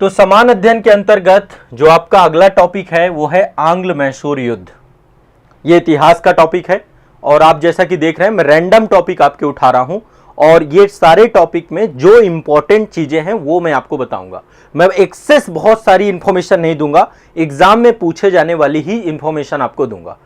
तो समान अध्ययन के अंतर्गत जो आपका अगला टॉपिक है वो है आंग्ल मैसूर युद्ध। ये इतिहास का टॉपिक है और आप जैसा कि देख रहे हैं मैं रैंडम टॉपिक आपके उठा रहा हूं और ये सारे टॉपिक में जो इंपॉर्टेंट चीजें हैं वो मैं आपको बताऊंगा। मैं एक्सेस बहुत सारी इंफॉर्मेशन नहीं दूंगा, एग्जाम में पूछे जाने वाली ही इंफॉर्मेशन आपको दूंगा।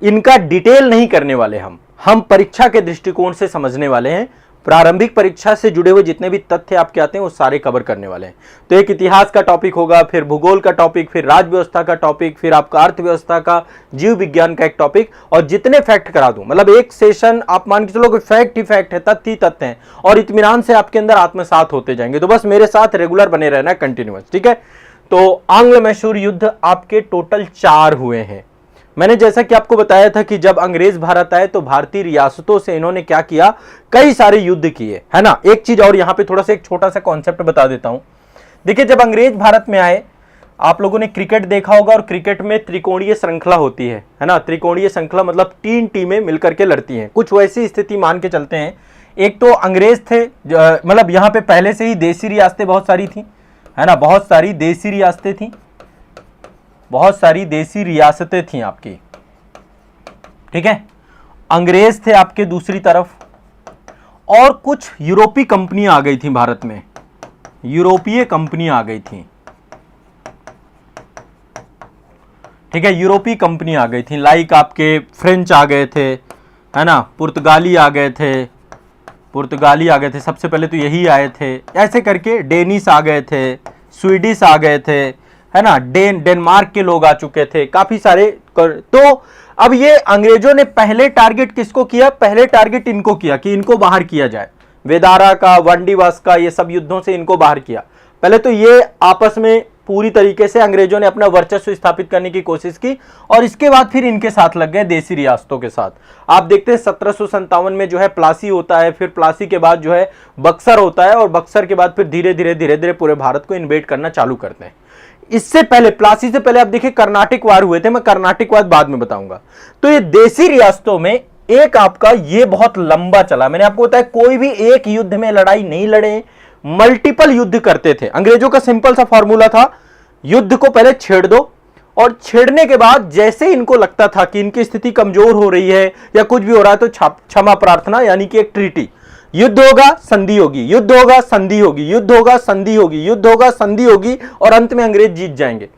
इनका डिटेल नहीं करने वाले हम परीक्षा के दृष्टिकोण से समझने वाले हैं। प्रारंभिक परीक्षा से जुड़े हुए जितने भी तथ्य आपके आते हैं वो सारे कवर करने वाले हैं। तो एक इतिहास का टॉपिक होगा, फिर भूगोल का टॉपिक, फिर राज्य व्यवस्था का टॉपिक, फिर आपका अर्थव्यवस्था का, जीव विज्ञान का एक टॉपिक, और जितने फैक्ट करा दूं, मतलब एक सेशन आप मान के चलो कि फैक्ट ही फैक्ट है, तथ्य ही तथ्य हैं, और इत्मीनान से आपके अंदर आत्मसात होते जाएंगे। तो बस मेरे साथ रेगुलर बने रहना है, कंटिन्यूअस, ठीक है। तो आंग्ल मैसूर युद्ध आपके टोटल 4 हुए हैं। मैंने जैसा कि आपको बताया था कि जब अंग्रेज भारत आए तो भारतीय रियासतों से इन्होंने क्या किया, कई सारे युद्ध किए, है ना। एक चीज और यहां पे थोड़ा सा एक छोटा सा कॉन्सेप्ट बता देता हूं। देखिए, जब अंग्रेज भारत में आए, आप लोगों ने क्रिकेट देखा होगा और क्रिकेट में त्रिकोणीय श्रृंखला होती है ना। त्रिकोणीय श्रृंखला मतलब 3 टीमें मिलकर के लड़ती हैं। कुछ वैसी स्थिति मान के चलते हैं। एक तो अंग्रेज थे, मतलब यहां पे पहले से ही देसी रियासतें बहुत सारी थी, है ना। बहुत सारी देसी रियासतें थी, बहुत सारी देसी रियासतें थी आपकी, ठीक है। अंग्रेज थे आपके दूसरी तरफ, और कुछ यूरोपीय कंपनियां आ गई थी भारत में, यूरोपीय कंपनियां आ गई थी, ठीक है। यूरोपीय कंपनी आ गई थी, लाइक आपके फ्रेंच आ गए थे, है ना, पुर्तगाली आ गए थे, पुर्तगाली आ गए थे, सबसे पहले तो यही आए थे। ऐसे करके डेनिश आ गए थे, स्वीडिश आ गए थे, है ना, डेनमार्क के लोग आ चुके थे, काफी सारे। तो अब ये अंग्रेजों ने पहले टारगेट किसको किया, पहले टारगेट इनको किया कि इनको बाहर किया जाए। वेदारा का, वांडीवास का, ये सब युद्धों से इनको बाहर किया। पहले तो ये आपस में पूरी तरीके से अंग्रेजों ने अपना वर्चस्व स्थापित करने की कोशिश की, और इसके बाद फिर इनके साथ लग गए देसी रियासतों के साथ। आप देखते हैं 1757 में जो है प्लासी होता है, फिर प्लासी के बाद जो है बक्सर होता है, और बक्सर के बाद फिर धीरे धीरे पूरे भारत को इन्वेड करना चालू करते हैं। इससे पहले, प्लासी से पहले आप देखिए कर्नाटिक वार हुए थे, मैं कर्नाटिक वार बाद में बताऊंगा। तो ये देसी रियासतों में एक आपका ये बहुत लंबा चला। मैंने आपको बताया कोई भी एक युद्ध में लड़ाई नहीं लड़े, मल्टीपल युद्ध करते थे। अंग्रेजों का सिंपल सा फॉर्मूला था, युद्ध को पहले छेड़ दो, और छेड़ने के बाद जैसे इनको लगता था कि इनकी स्थिति कमजोर हो रही है या कुछ भी हो रहा है, तो क्षमा प्रार्थना, यानी कि एक ट्रीटी, युद्ध होगा संधि होगी, युद्ध होगा संधि होगी, युद्ध होगा संधि होगी, युद्ध होगा संधि होगी, और अंत में अंग्रेज जीत जाएंगे।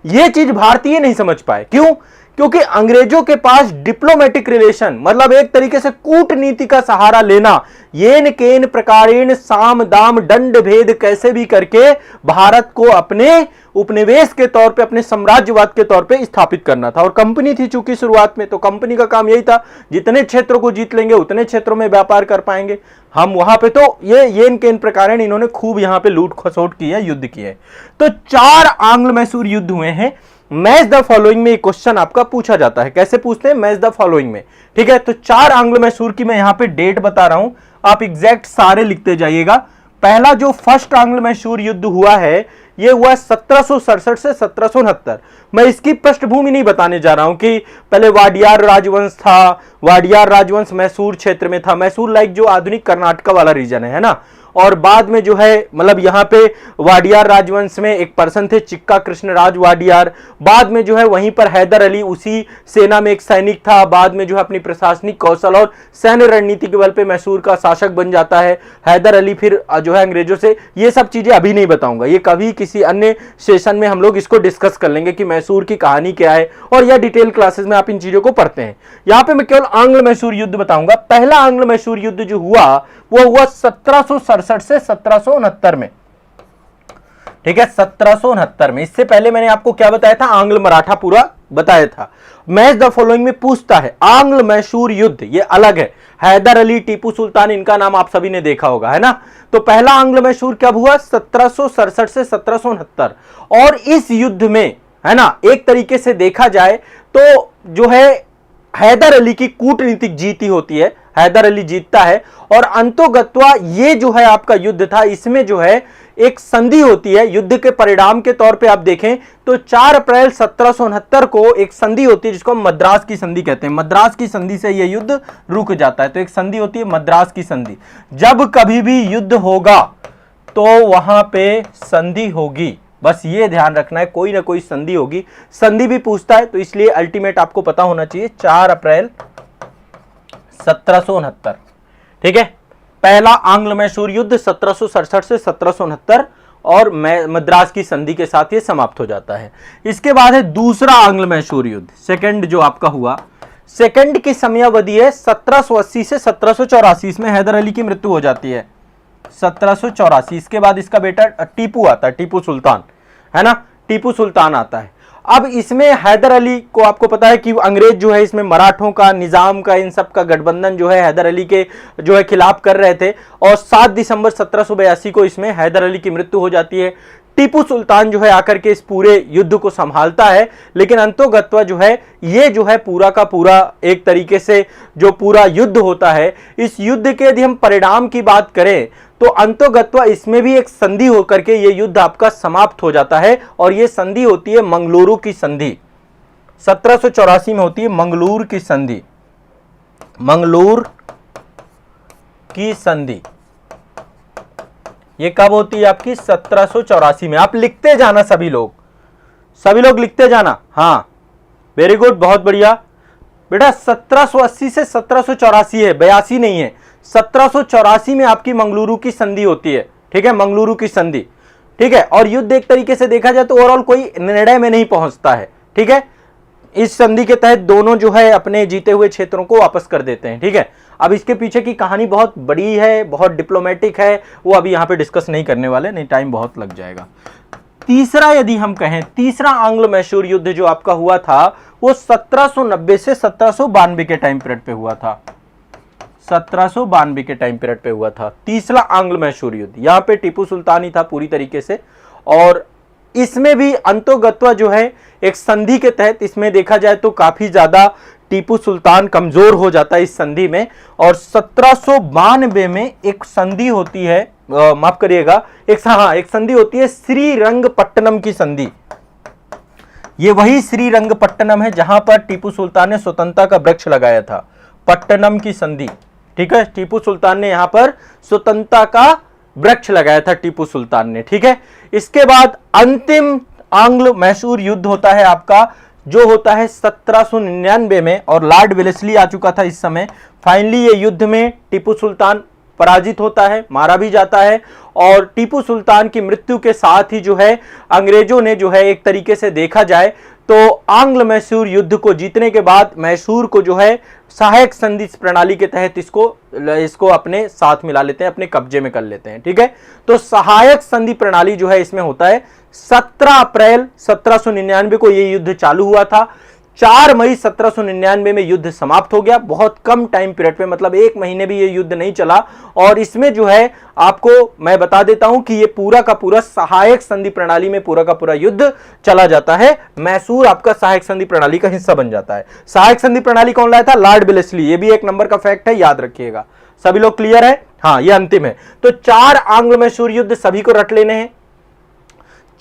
यह चीज भारतीय नहीं समझ पाए। क्यों? क्योंकि अंग्रेजों के पास डिप्लोमेटिक रिलेशन, मतलब एक तरीके से कूटनीति का सहारा लेना, येन केन प्रकारेण साम दाम दंड भेद कैसे भी करके भारत को अपने उपनिवेश के तौर पे, अपने साम्राज्यवाद के तौर पे स्थापित करना था। और कंपनी थी चूंकि शुरुआत में, तो कंपनी का काम यही था, जितने क्षेत्रों को जीत लेंगे उतने क्षेत्रों में व्यापार कर पाएंगे हम वहां पे। तो ये येन केन प्रकारेण इन्होंने खूब यहां पे लूट खसोट की है, युद्ध किए। तो 4 आंग्ल मैसूर युद्ध हुए हैं। मैच द फॉलोइंग में एक क्वेश्चन आपका पूछा जाता है। कैसे पूछते हैं? मैच द फॉलोइंग में, ठीक है। तो 4 आंग्ल मैसूर की मैं यहां पे डेट बता रहा हूं, आप एग्जैक्ट सारे लिखते जाइएगा। पहला जो फर्स्ट आंग्ल मैसूर युद्ध हुआ है, यह हुआ 1767 से 1769। मैं इसकी पृष्ठभूमि नहीं बताने जा रहा हूं कि पहले वाडियार राजवंश था, वाडियार राजवंश मैसूर क्षेत्र में था, मैसूर लाइक जो आधुनिक कर्नाटका वाला रीजन है ना। और बाद में जो है, मतलब यहां पे वाडियार राजवंश में एक पर्सन थे चिक्का कृष्णराज वाडियार। बाद में जो है वहीं पर हैदर अली, उसी सेना में एक सैनिक था, बाद में जो है अपनी प्रशासनिक कौशल और सैन्य रणनीति के बल पे मैसूर का शासक बन जाता है हैदर अली। फिर जो है अंग्रेजों से, ये सब चीजें अभी नहीं बताऊंगा, ये कभी किसी अन्य सेशन में हम लोग इसको डिस्कस कर लेंगे कि मैसूर की कहानी क्या है, और यह डिटेल क्लासेस में आप इन चीजों को पढ़ते हैं। यहां पर मैं केवल आंग्ल मैसूर युद्ध बताऊंगा। पहला आंग्ल मैसूर युद्ध जो हुआ वो हुआ 1767 से 1769 में, ठीक है, 1769 में। इससे पहले मैंने आपको क्या बताया था? आंग्ल मराठा पूरा बताया था। मैच द फॉलोइंग में पूछता है आंग्ल मैसूर युद्ध, ये अलग है। हैदर अली, टीपू सुल्तान, इनका नाम आप सभी ने देखा होगा, है ना। तो पहला आंग्ल मैसूर कब हुआ? 1767 से 1769। और इस युद्ध में, है ना, एक तरीके से देखा जाए तो जो है हैदर अली की कूटनीतिक जीत ही होती है, हैदर अली जीतता है। और अंतोगत्वा ये जो है आपका युद्ध था, इसमें जो है एक संधि होती है। युद्ध के परिणाम के तौर पे आप देखें तो 4 अप्रैल 1769 को एक संधि होती है जिसको मद्रास की संधि कहते हैं। मद्रास की संधि से यह युद्ध रुक जाता है। तो एक संधि होती है मद्रास की संधि। जब कभी भी युद्ध होगा तो वहां पे संधि होगी। बस ये ध्यान रखना है, कोई ना कोई संधि होगी, संधि भी पूछता है, तो इसलिए अल्टीमेट आपको पता होना चाहिए 4 अप्रैल 1769। ठीक है, पहला आंग्ल मैसूर युद्ध 1767 से 1769 और मद्रास की संधि के साथ ये समाप्त हो जाता है। इसके बाद है दूसरा आंग्ल मैसूर युद्ध, सेकंड जो आपका हुआ, सेकंड की समयावधि है 1780 से 1784। इसमें हैदर अली की मृत्यु हो जाती है 1784। इसके बाद इसका बेटा टीपू आता है, टीपू सुल्तान, है ना, टीपू सुल्तान आता है। अब इसमें हैदर अली को आपको पता है कि अंग्रेज जो है इसमें मराठों का, निजाम का, इन सब का गठबंधन जो है हैदर अली के जो है खिलाफ कर रहे थे, और 7 दिसंबर 1782 को इसमें हैदर अली की मृत्यु हो जाती है। टीपू सुल्तान जो है आकर के इस पूरे युद्ध को संभालता है, लेकिन अंतोगत्वा जो है ये जो है पूरा का पूरा एक तरीके से जो पूरा युद्ध होता है, इस युद्ध के यदि हम परिणाम की बात करें तो अंतोगत्वा इसमें भी एक संधि होकर के ये युद्ध आपका समाप्त हो जाता है, और ये संधि होती है मंगलुरु की संधि। 1784 में होती है मंगलुरु की संधि, मंगलुरु की संधि। ये कब होती है आपकी? 1784 में। आप लिखते जाना, सभी लोग लिखते जाना। हाँ, वेरी गुड, बहुत बढ़िया बेटा। 1780 से 1784 है, 82 नहीं है। 1784 में आपकी मंगलुरु की संधि होती है। ठीक है, मंगलुरु की संधि। ठीक है, और युद्ध एक तरीके से देखा जाए तो ओवरऑल कोई निर्णय में नहीं पहुंचता है। ठीक है, इस संधि के तहत दोनों जो है अपने जीते हुए क्षेत्रों को वापस कर देते हैं। ठीक है, अब इसके पीछे की कहानी बहुत बड़ी है, बहुत डिप्लोमेटिक है, वो अभी यहां पे डिस्कस नहीं करने वाले, नहीं, टाइम बहुत लग जाएगा। तीसरा यदि हम कहें, तीसरा आंग्ल मैसूर युद्ध जो आपका हुआ था वो 1790 से 1792 के टाइम पीरियड पे हुआ था। 1792 के टाइम पीरियड पे हुआ था तीसरा आंग्ल मैसूर युद्ध। यहां पे टीपू सुल्तान ही था पूरी तरीके से, और इसमें भी अंतोगत्वा जो है एक संधि के तहत इसमें देखा जाए तो काफी ज्यादा टीपू सुल्तान कमजोर हो जाता है इस संधि में। और 1792 में एक संधि होती है, माफ करिएगा, एक संधि होती है श्रीरंगपट्टनम की संधि। ये वही श्रीरंगपट्टनम है जहां पर टीपू सुल्तान ने स्वतंत्रता का वृक्ष लगाया था, पट्टनम की संधि। ठीक है, टीपू सुल्तान ने यहां पर स्वतंत्रता का वृक्ष लगाया था टीपू सुल्तान ने। ठीक है, इसके बाद अंतिम आंग्ल मैसूर युद्ध होता है आपका, जो होता है 1799 में, और लॉर्ड वेलेस्ली आ चुका था इस समय। फाइनली ये युद्ध में टीपू सुल्तान पराजित होता है, मारा भी जाता है, और टीपू सुल्तान की मृत्यु के साथ ही जो है अंग्रेजों ने जो है एक तरीके से देखा जाए तो आंग्ल मैसूर युद्ध को जीतने के बाद मैसूर को जो है सहायक संधि प्रणाली के तहत इसको अपने साथ मिला लेते हैं, अपने कब्जे में कर लेते हैं। ठीक है, तो सहायक संधि प्रणाली जो है इसमें होता है 17 अप्रैल 1799 को ये युद्ध चालू हुआ था। 4 मई 1799 में युद्ध समाप्त हो गया। बहुत कम टाइम पीरियड पे, मतलब 1 महीने भी ये युद्ध नहीं चला, और इसमें जो है आपको मैं बता देता हूं कि ये पूरा का पूरा सहायक संधि प्रणाली में पूरा का पूरा युद्ध चला जाता है। मैसूर आपका सहायक संधि प्रणाली का हिस्सा बन जाता है। सहायक संधि प्रणाली कौन लाया था? Lord Wellesley. ये भी एक नंबर का फैक्ट है, याद रखिएगा। सभी लोग क्लियर है? हाँ, ये अंतिम है। तो 4 आंग्ल मैसूर युद्ध सभी को रट लेने हैं।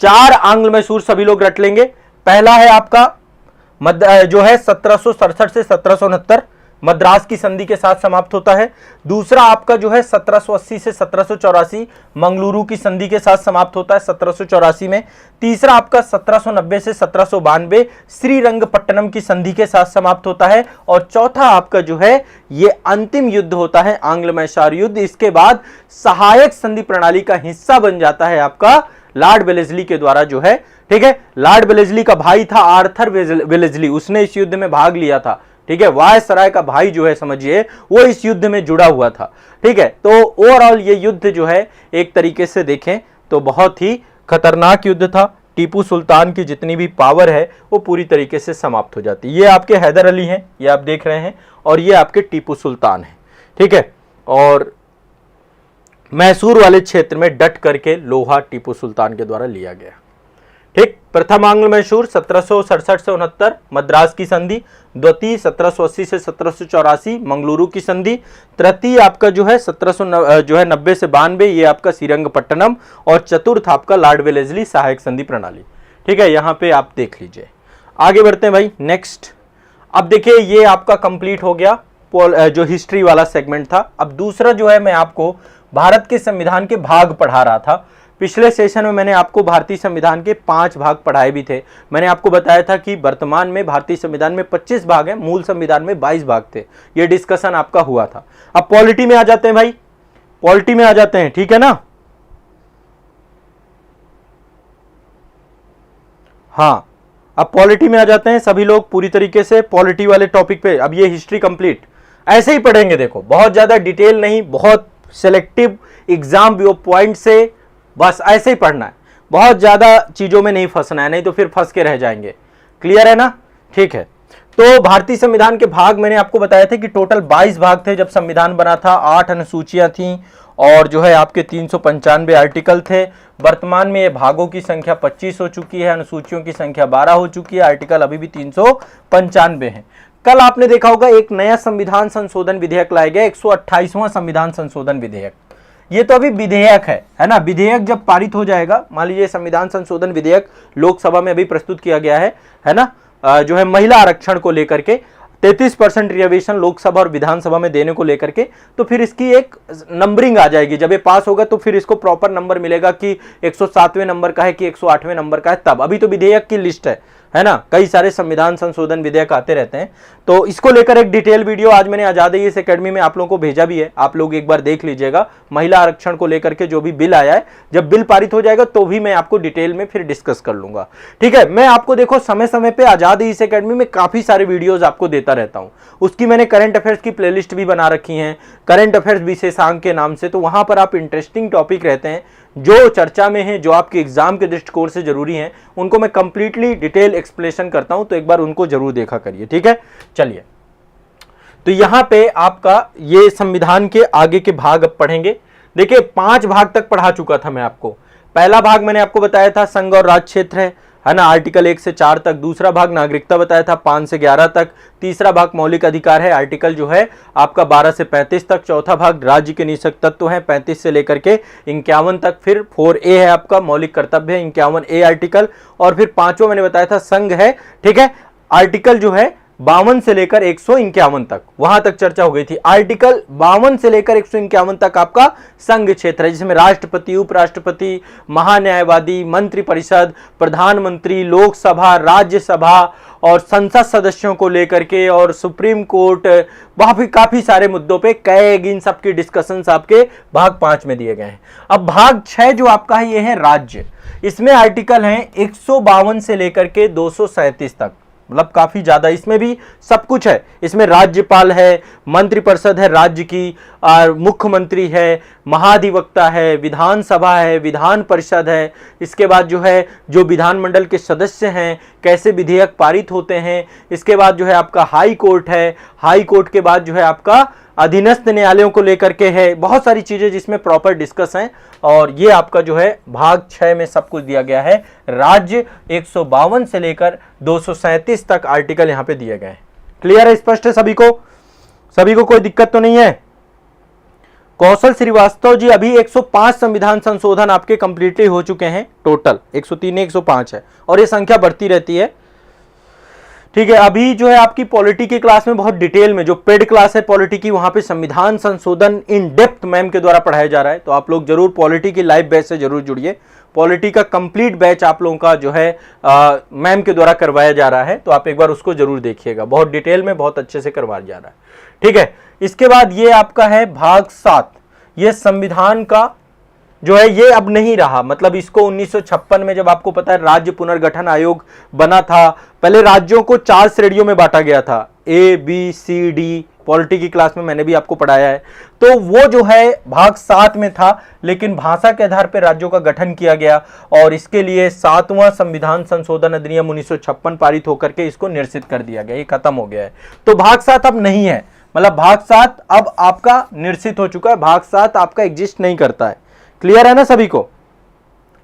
4 आंग्ल मैसूर सभी लोग रट लेंगे। पहला है आपका जो है 1767 से 1769, मद्रास की संधि के साथ समाप्त होता है। दूसरा आपका जो है 1780 से 1784, मंगलुरु की संधि के साथ समाप्त होता है 1784 में। तीसरा आपका 1790 से 1792 श्रीरंगपट्टनम की संधि के साथ समाप्त होता है। और चौथा आपका जो है ये अंतिम युद्ध होता है आंग्ल मैसूर युद्ध। इसके बाद सहायक संधि प्रणाली का हिस्सा बन जाता है आपका लॉर्ड वेलेस्ली के द्वारा जो है। ठीक है, लॉर्ड वेलेस्ली का भाई था आर्थर वेलेस्ली, उसने इस युद्ध में भाग लिया था। ठीक है, वायसराय का भाई जो है समझिए वो इस युद्ध में जुड़ा हुआ था। ठीक है, तो ओवरऑल ये युद्ध जो है एक तरीके से देखें तो बहुत ही खतरनाक युद्ध था। टीपू सुल्तान की जितनी भी पावर है वो पूरी तरीके से समाप्त हो जाती है। ये आपके हैदर अली हैं, ये आप देख रहे हैं, और ये आपके टीपू सुल्तान हैं। ठीक है, और मैसूर वाले क्षेत्र में डट करके लोहा टीपू सुल्तान के द्वारा लिया गया। ठीक, प्रथम आंग्ल मैसूर 1767 से 69 मद्रास की संधि, द्वितीय 1780 से 1784 मंगलुरु की संधि, तृतीय आपका जो है 1790 से 92 ये आपका श्रीरंगपट्टनम, और चतुर्थ आपका लॉर्ड वेलेस्ली सहायक संधि प्रणाली। ठीक है, यहां पे आप देख लीजिए। आगे बढ़ते हैं भाई, नेक्स्ट। अब देखिए ये आपका कंप्लीट हो गया जो हिस्ट्री वाला सेगमेंट था। अब दूसरा जो है मैं आपको भारत के संविधान के भाग पढ़ा रहा था। पिछले सेशन में मैंने आपको भारतीय संविधान के 5 भाग पढ़ाए भी थे। मैंने आपको बताया था कि वर्तमान में भारतीय संविधान में 25 भाग हैं, मूल संविधान में 22 भाग थे। ये डिस्कशन आपका हुआ था। अब पॉलिटी में आ जाते हैं भाई, पॉलिटी में आ जाते हैं, ठीक है ना। हाँ, अब पॉलिटी में आ जाते हैं सभी लोग पूरी तरीके से पॉलिटी वाले टॉपिक पे। अब ये हिस्ट्री कंप्लीट ऐसे ही पढ़ेंगे, देखो बहुत ज्यादा डिटेल नहीं, बहुत सिलेक्टिव एग्जाम व्यू पॉइंट से बस ऐसे ही पढ़ना है, बहुत ज्यादा चीजों में नहीं फंसना है, नहीं तो फिर फंस के रह जाएंगे। क्लियर है ना, ठीक है। तो भारतीय संविधान के भाग मैंने आपको बताया था कि टोटल 22 भाग थे जब संविधान बना था, 8 अनुसूचियां थीं और जो है आपके 395 आर्टिकल थे। वर्तमान में ये भागों की संख्या 25 हो चुकी है, अनुसूचियों की संख्या 12 हो चुकी है, आर्टिकल अभी भी 395 है। कल आपने देखा होगा एक नया संविधान संशोधन विधेयक लाया गया, 128वां संविधान संशोधन विधेयक। ये तो अभी विधेयक है ना। विधेयक जब पारित हो जाएगा, मान लीजिए संविधान संशोधन विधेयक लोकसभा में अभी प्रस्तुत किया गया है ना, जो है महिला आरक्षण को लेकर के 33% रिजर्वेशन लोकसभा और विधानसभा में देने को लेकर के, तो फिर इसकी एक नंबरिंग आ जाएगी। जब ये पास होगा तो फिर इसको प्रॉपर नंबर मिलेगा कि 107वें नंबर का है कि 108वें नंबर का है, तब। अभी तो विधेयक की लिस्ट है ना, कई सारे संविधान संशोधन विधेयक आते रहते हैं। तो इसको लेकर एक डिटेल वीडियो आज मैंने आजाद इस एकेडमी में आप लोगों को भेजा भी है, आप लोग एक बार देख लीजिएगा। महिला आरक्षण को लेकर के जो भी बिल आया है, जब बिल पारित हो जाएगा तो भी मैं आपको डिटेल में फिर डिस्कस कर लूंगा, ठीक है। मैं आपको देखो समय समय पे आजाद इस एकेडमी में काफी सारे वीडियोज आपको देता रहता हूं। उसकी मैंने करंट अफेयर्स की प्लेलिस्ट भी बना रखी है, करंट अफेयर्स विशेषांक के नाम से। तो वहां पर आप इंटरेस्टिंग टॉपिक रहते हैं जो चर्चा में है, जो आपके एग्जाम के दृष्टिकोण से जरूरी हैं, उनको मैं कंप्लीटली डिटेल एक्सप्लेनेशन करता हूं, तो एक बार उनको जरूर देखा करिए, ठीक है। चलिए, तो यहां पे आपका ये संविधान के आगे के भाग अब पढ़ेंगे। देखिए 5 भाग तक पढ़ा चुका था मैं आपको। पहला भाग मैंने आपको बताया था संघ और राज्य क्षेत्र है ना, आर्टिकल 1 से 4 तक। दूसरा भाग नागरिकता बताया था 5 से 11 तक। तीसरा भाग मौलिक अधिकार है, आर्टिकल जो है आपका 12 से 35 तक। चौथा भाग राज्य के निषेध तत्व है, 35 से लेकर के 51 तक। फिर 4A है आपका मौलिक कर्तव्य है, 51A आर्टिकल। और फिर 5वां मैंने बताया था संघ है, ठीक है, आर्टिकल जो है 52 से लेकर 151 तक, वहां तक चर्चा हो गई थी। आर्टिकल 52 से लेकर 151 तक आपका संघ क्षेत्र है, जिसमें राष्ट्रपति, उपराष्ट्रपति, महान्यायवादी, मंत्रिपरिषद, प्रधानमंत्री, लोकसभा, राज्यसभा और संसद सदस्यों को लेकर के और सुप्रीम कोर्ट, काफी सारे मुद्दों पे कई इन सबकी डिस्कशंस आपके भाग 5 में दिए गए हैं। अब भाग 6 जो आपका है ये है राज्य। इसमें आर्टिकल हैं 152 से लेकर के 237 तक, मतलब काफी ज्यादा। इसमें भी सब कुछ है, इसमें राज्यपाल है, मंत्रिपरिषद है राज्य की, और मुख्यमंत्री है, महाधिवक्ता है, विधानसभा है, विधान परिषद है। इसके बाद जो है जो विधानमंडल के सदस्य हैं, कैसे विधेयक पारित होते हैं। इसके बाद जो है आपका हाई कोर्ट है, हाई कोर्ट के बाद जो है आपका अधीनस्थ न्यायालयों को लेकर के है। बहुत सारी चीजें जिसमें प्रॉपर डिस्कस हैं, और ये आपका जो है भाग 6 में सब कुछ दिया गया है। राज्य 152 से लेकर 237 तक आर्टिकल यहां पे दिए गए हैं। क्लियर है, स्पष्ट है सभी को? सभी को कोई दिक्कत तो नहीं है? कौशल श्रीवास्तव जी, अभी 105 संविधान संशोधन आपके कंप्लीटली हो चुके हैं। टोटल 103 105 है, और ये संख्या बढ़ती रहती है, ठीक है। अभी जो है आपकी पॉलिटी की क्लास में बहुत डिटेल में, जो पेड क्लास है पॉलिटी की, वहां पे संविधान संशोधन इन डेप्थ मैम के द्वारा पढ़ाया जा रहा है। तो आप लोग जरूर पॉलिटी की लाइव बैच से जरूर जुड़िए। पॉलिटी का कंप्लीट बैच आप लोगों का जो है मैम के द्वारा करवाया जा रहा है, तो आप एक बार उसको जरूर देखिएगा। बहुत डिटेल में, बहुत अच्छे से करवाया जा रहा है, ठीक है। इसके बाद ये आपका है भाग 7। ये संविधान का जो है ये अब नहीं रहा, मतलब इसको 1956 में जब आपको पता है राज्य पुनर्गठन आयोग बना था, पहले राज्यों को 4 श्रेणियों में बांटा गया था, A, B, C, D। Polity की क्लास में मैंने भी आपको पढ़ाया है। तो वो जो है भाग 7 में था, लेकिन भाषा के आधार पर राज्यों का गठन किया गया, और इसके लिए 7वां संविधान संशोधन अधिनियम 1956 पारित होकर के इसको निरसित कर दिया गया, ये खत्म हो गया है। तो भाग 7 अब नहीं है, मतलब भाग 7 अब आपका निरसित हो चुका है, भाग 7 आपका एग्जिस्ट नहीं करता है। क्लियर है ना सभी को?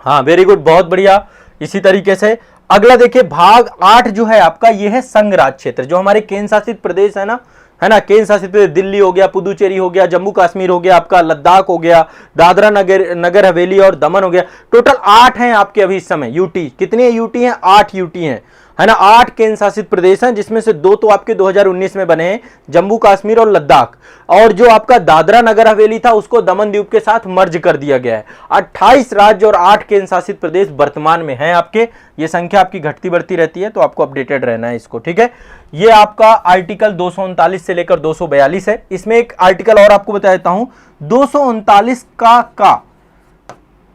हाँ, वेरी गुड, बहुत बढ़िया। इसी तरीके से अगला देखिए भाग 8 जो है आपका, ये है संघ राज क्षेत्र, जो हमारे केंद्र शासित प्रदेश है ना, केंद्र शासित प्रदेश दिल्ली हो गया, पुदुचेरी हो गया, जम्मू कश्मीर हो गया, आपका लद्दाख हो गया, दादरा नगर हवेली और दमन हो गया। टोटल 8 हैं आपके अभी इस समय यूटी। कितने यूटी हैं? 8 यूटी हैं। है ना। 8 केंद्र शासित प्रदेश हैं, जिसमें से 2 तो आपके 2019 में बने हैं, जम्मू कश्मीर और लद्दाख, और जो आपका दादरा नगर हवेली था उसको दमन द्वीप के साथ मर्ज कर दिया गया है। 28 राज्य और 8 केंद्र शासित प्रदेश वर्तमान में हैं आपके। ये संख्या आपकी घटती बढ़ती रहती है, तो आपको अपडेटेड रहना है इसको, ठीक है। ये आपका आर्टिकल 239 से लेकर 242 है। इसमें एक आर्टिकल और आपको बता देता हूं, 239 का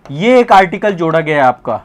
ये एक आर्टिकल जोड़ा गया है आपका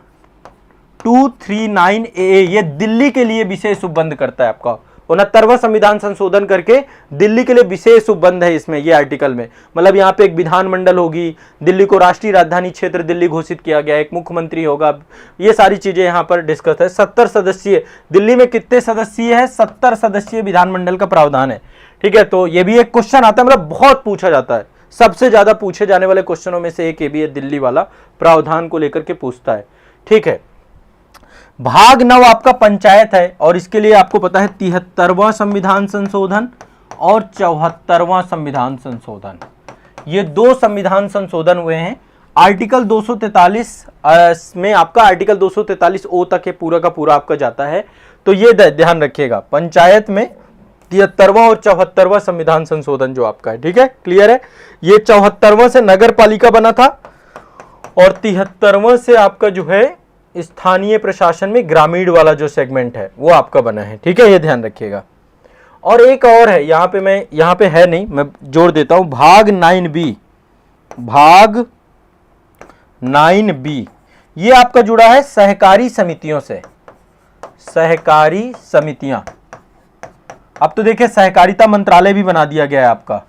239A, ये दिल्ली के लिए विशेष उपबंध करता है आपका। 69वां संविधान संशोधन करके दिल्ली के लिए विशेष उपबंध है इसमें, ये आर्टिकल में। मतलब यहाँ पे एक विधानमंडल होगी, दिल्ली को राष्ट्रीय राजधानी क्षेत्र दिल्ली घोषित किया गया, एक मुख्यमंत्री होगा, ये सारी चीजें यहाँ पर डिस्कस है। 70 सदस्यीय, दिल्ली में कितने सदस्यीय है? 70 सदस्यीय विधानमंडल का प्रावधान है, ठीक है। तो ये भी एक क्वेश्चन आता है, मतलब बहुत पूछा जाता है, सबसे ज्यादा पूछे जाने वाले क्वेश्चनों में से एक ये भी है, दिल्ली वाला प्रावधान को लेकर के पूछता है, ठीक है। भाग 9 आपका पंचायत है, और इसके लिए आपको पता है 73वां संविधान संशोधन और 74वां संविधान संशोधन, ये 2 संविधान संशोधन हुए हैं। आर्टिकल 243 में आपका आर्टिकल 243 तक है, पूरा का पूरा आपका जाता है। तो ये ध्यान रखिएगा, पंचायत में 73वां और 74वां संविधान संशोधन जो आपका है, ठीक है, क्लियर है। ये 74वां से नगर पालिका बना था, और 73वां से आपका जो है स्थानीय प्रशासन में ग्रामीण वाला जो सेगमेंट है वो आपका बना है, ठीक है, ये ध्यान रखिएगा। और एक और है यहाँ पे, मैं यहाँ पे है नहीं, मैं जोड़ देता हूं, भाग 9B, भाग 9B ये आपका जुड़ा है सहकारी समितियों से। सहकारी समितियां, अब तो देखिए सहकारिता मंत्रालय भी बना दिया गया है आपका।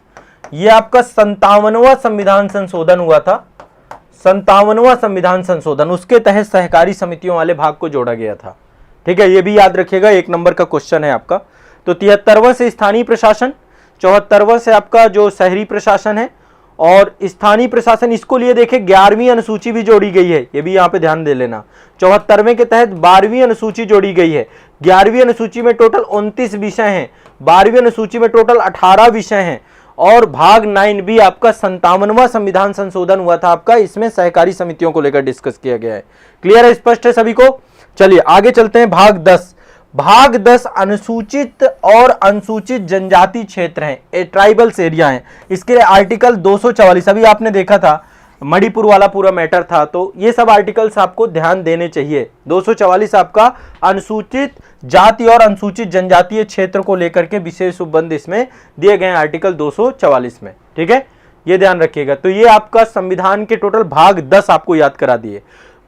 ये आपका 57वां संविधान संशोधन हुआ था, 57वां संविधान संशोधन, उसके तहत सहकारी समितियों वाले भाग को जोड़ा गया था, ठीक है। ये भी याद रखिएगा, 1 नंबर का क्वेश्चन है आपका। तो 73वां से स्थानीय प्रशासन, 74वां से आपका जो शहरी प्रशासन है, और स्थानीय प्रशासन इसको लिए देखे 11वीं अनुसूची भी जोड़ी गई है, ये भी यहाँ पे ध्यान दे लेना। 74वें के तहत 12वीं अनुसूची जोड़ी गई है। 11वीं अनुसूची में टोटल 29 विषय हैं, 12वीं अनुसूची में टोटल 18 विषय हैं। और भाग 9B आपका 57वां संविधान संशोधन हुआ था आपका, इसमें सहकारी समितियों को लेकर डिस्कस किया गया है। क्लियर है, स्पष्ट है सभी को? चलिए आगे चलते हैं। भाग 10, भाग 10 अनुसूचित और अनुसूचित जनजाति क्षेत्र हैं, ट्राइबल्स एरिया हैं। इसके लिए आर्टिकल 244, अभी आपने देखा था मणिपुर वाला पूरा मैटर था, तो ये सब आर्टिकल्स आपको ध्यान देने चाहिए। 244 आपका अनुसूचित जाति और अनुसूचित जनजातीय क्षेत्र को लेकर के विशेष उपबंध इसमें दिए गए आर्टिकल 244 में, ठीक है, ये ध्यान रखिएगा। तो ये आपका संविधान के टोटल भाग 10 आपको याद करा दिए।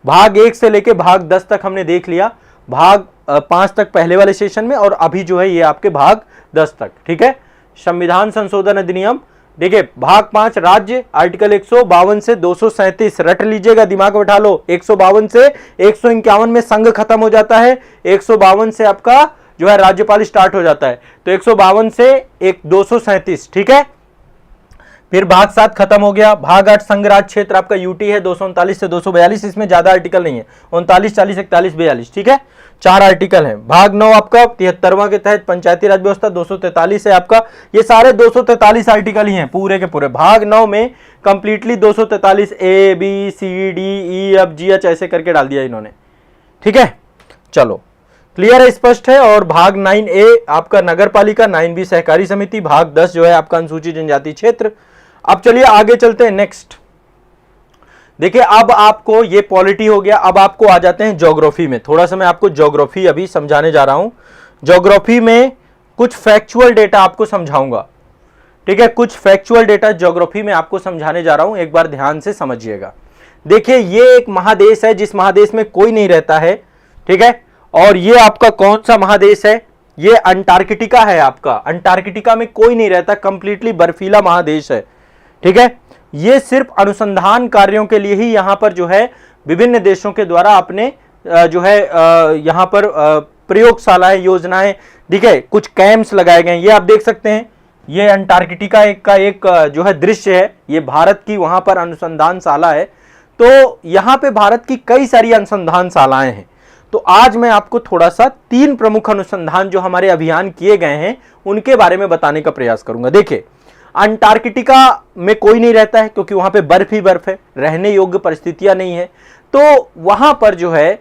भाग 1 से लेके भाग 10 तक हमने देख लिया, भाग 5 तक पहले वाले सेशन में, और अभी जो है ये आपके भाग 10 तक, ठीक है। संविधान संशोधन अधिनियम, देखिए भाग 5 राज्य, आर्टिकल 152 से 237 रट लीजिएगा, दिमाग में बैठा लो। 152 से 151 में संघ खत्म हो जाता है, 152 से आपका जो है राज्यपाल स्टार्ट हो जाता है, तो 152 से 237, ठीक है। फिर भाग 7 खत्म हो गया। भाग 8 संघ राज क्षेत्र आपका यूटी है, 239 से 242, इसमें ज्यादा आर्टिकल नहीं है, 39, 40, 41, 42, ठीक है, 4 आर्टिकल हैं। भाग 9 आपका 73वां के तहत पंचायती राज व्यवस्था, 243 है आपका, ये सारे 243 आर्टिकल ही हैं पूरे के पूरे। भाग 9 में completely 243 A B C D E F G H ऐसे करके डाल दिया इन्होंने, ठीक है। चलो क्लियर है, स्पष्ट है। और भाग 9A आपका नगर पालिका, 9B सहकारी समिति, भाग 10 जो है आपका अनुसूचित जनजाति क्षेत्र। अब चलिए आगे चलते हैं नेक्स्ट। देखिए अब आपको ये पॉलिटी हो गया, अब आपको आ जाते हैं ज्योग्राफी में। थोड़ा सा मैं आपको ज्योग्राफी अभी समझाने जा रहा हूं। ज्योग्राफी में कुछ फैक्चुअल डेटा आपको समझाऊंगा, ठीक है, कुछ फैक्चुअल डेटा ज्योग्राफी में आपको समझाने जा रहा हूं, एक बार ध्यान से समझिएगा। देखिए ये एक महादेश है जिस महादेश में कोई नहीं रहता है, ठीक है, और ये आपका कौन सा महादेश है? ये अंटार्कटिका है आपका। अंटार्कटिका में कोई नहीं रहता, कंप्लीटली बर्फीला महादेश है, ठीक है। ये सिर्फ अनुसंधान कार्यों के लिए ही यहां पर जो है विभिन्न देशों के द्वारा अपने जो है यहां पर प्रयोगशालाएं, योजनाएं, ठीक है, कुछ कैंप्स लगाए गए हैं। ये आप देख सकते हैं, ये अंटार्कटिका का एक जो है दृश्य है, ये भारत की वहां पर अनुसंधानशाला है। तो यहां पे भारत की कई सारी अनुसंधानशालाएं हैं। तो आज मैं आपको थोड़ा सा 3 प्रमुख अनुसंधान जो हमारे अभियान किए गए हैं उनके बारे में बताने का प्रयास करूंगा। देखिए अंटार्कटिका में कोई नहीं रहता है क्योंकि वहां पे बर्फ ही बर्फ है, रहने योग्य परिस्थितियां नहीं है। तो वहां पर जो है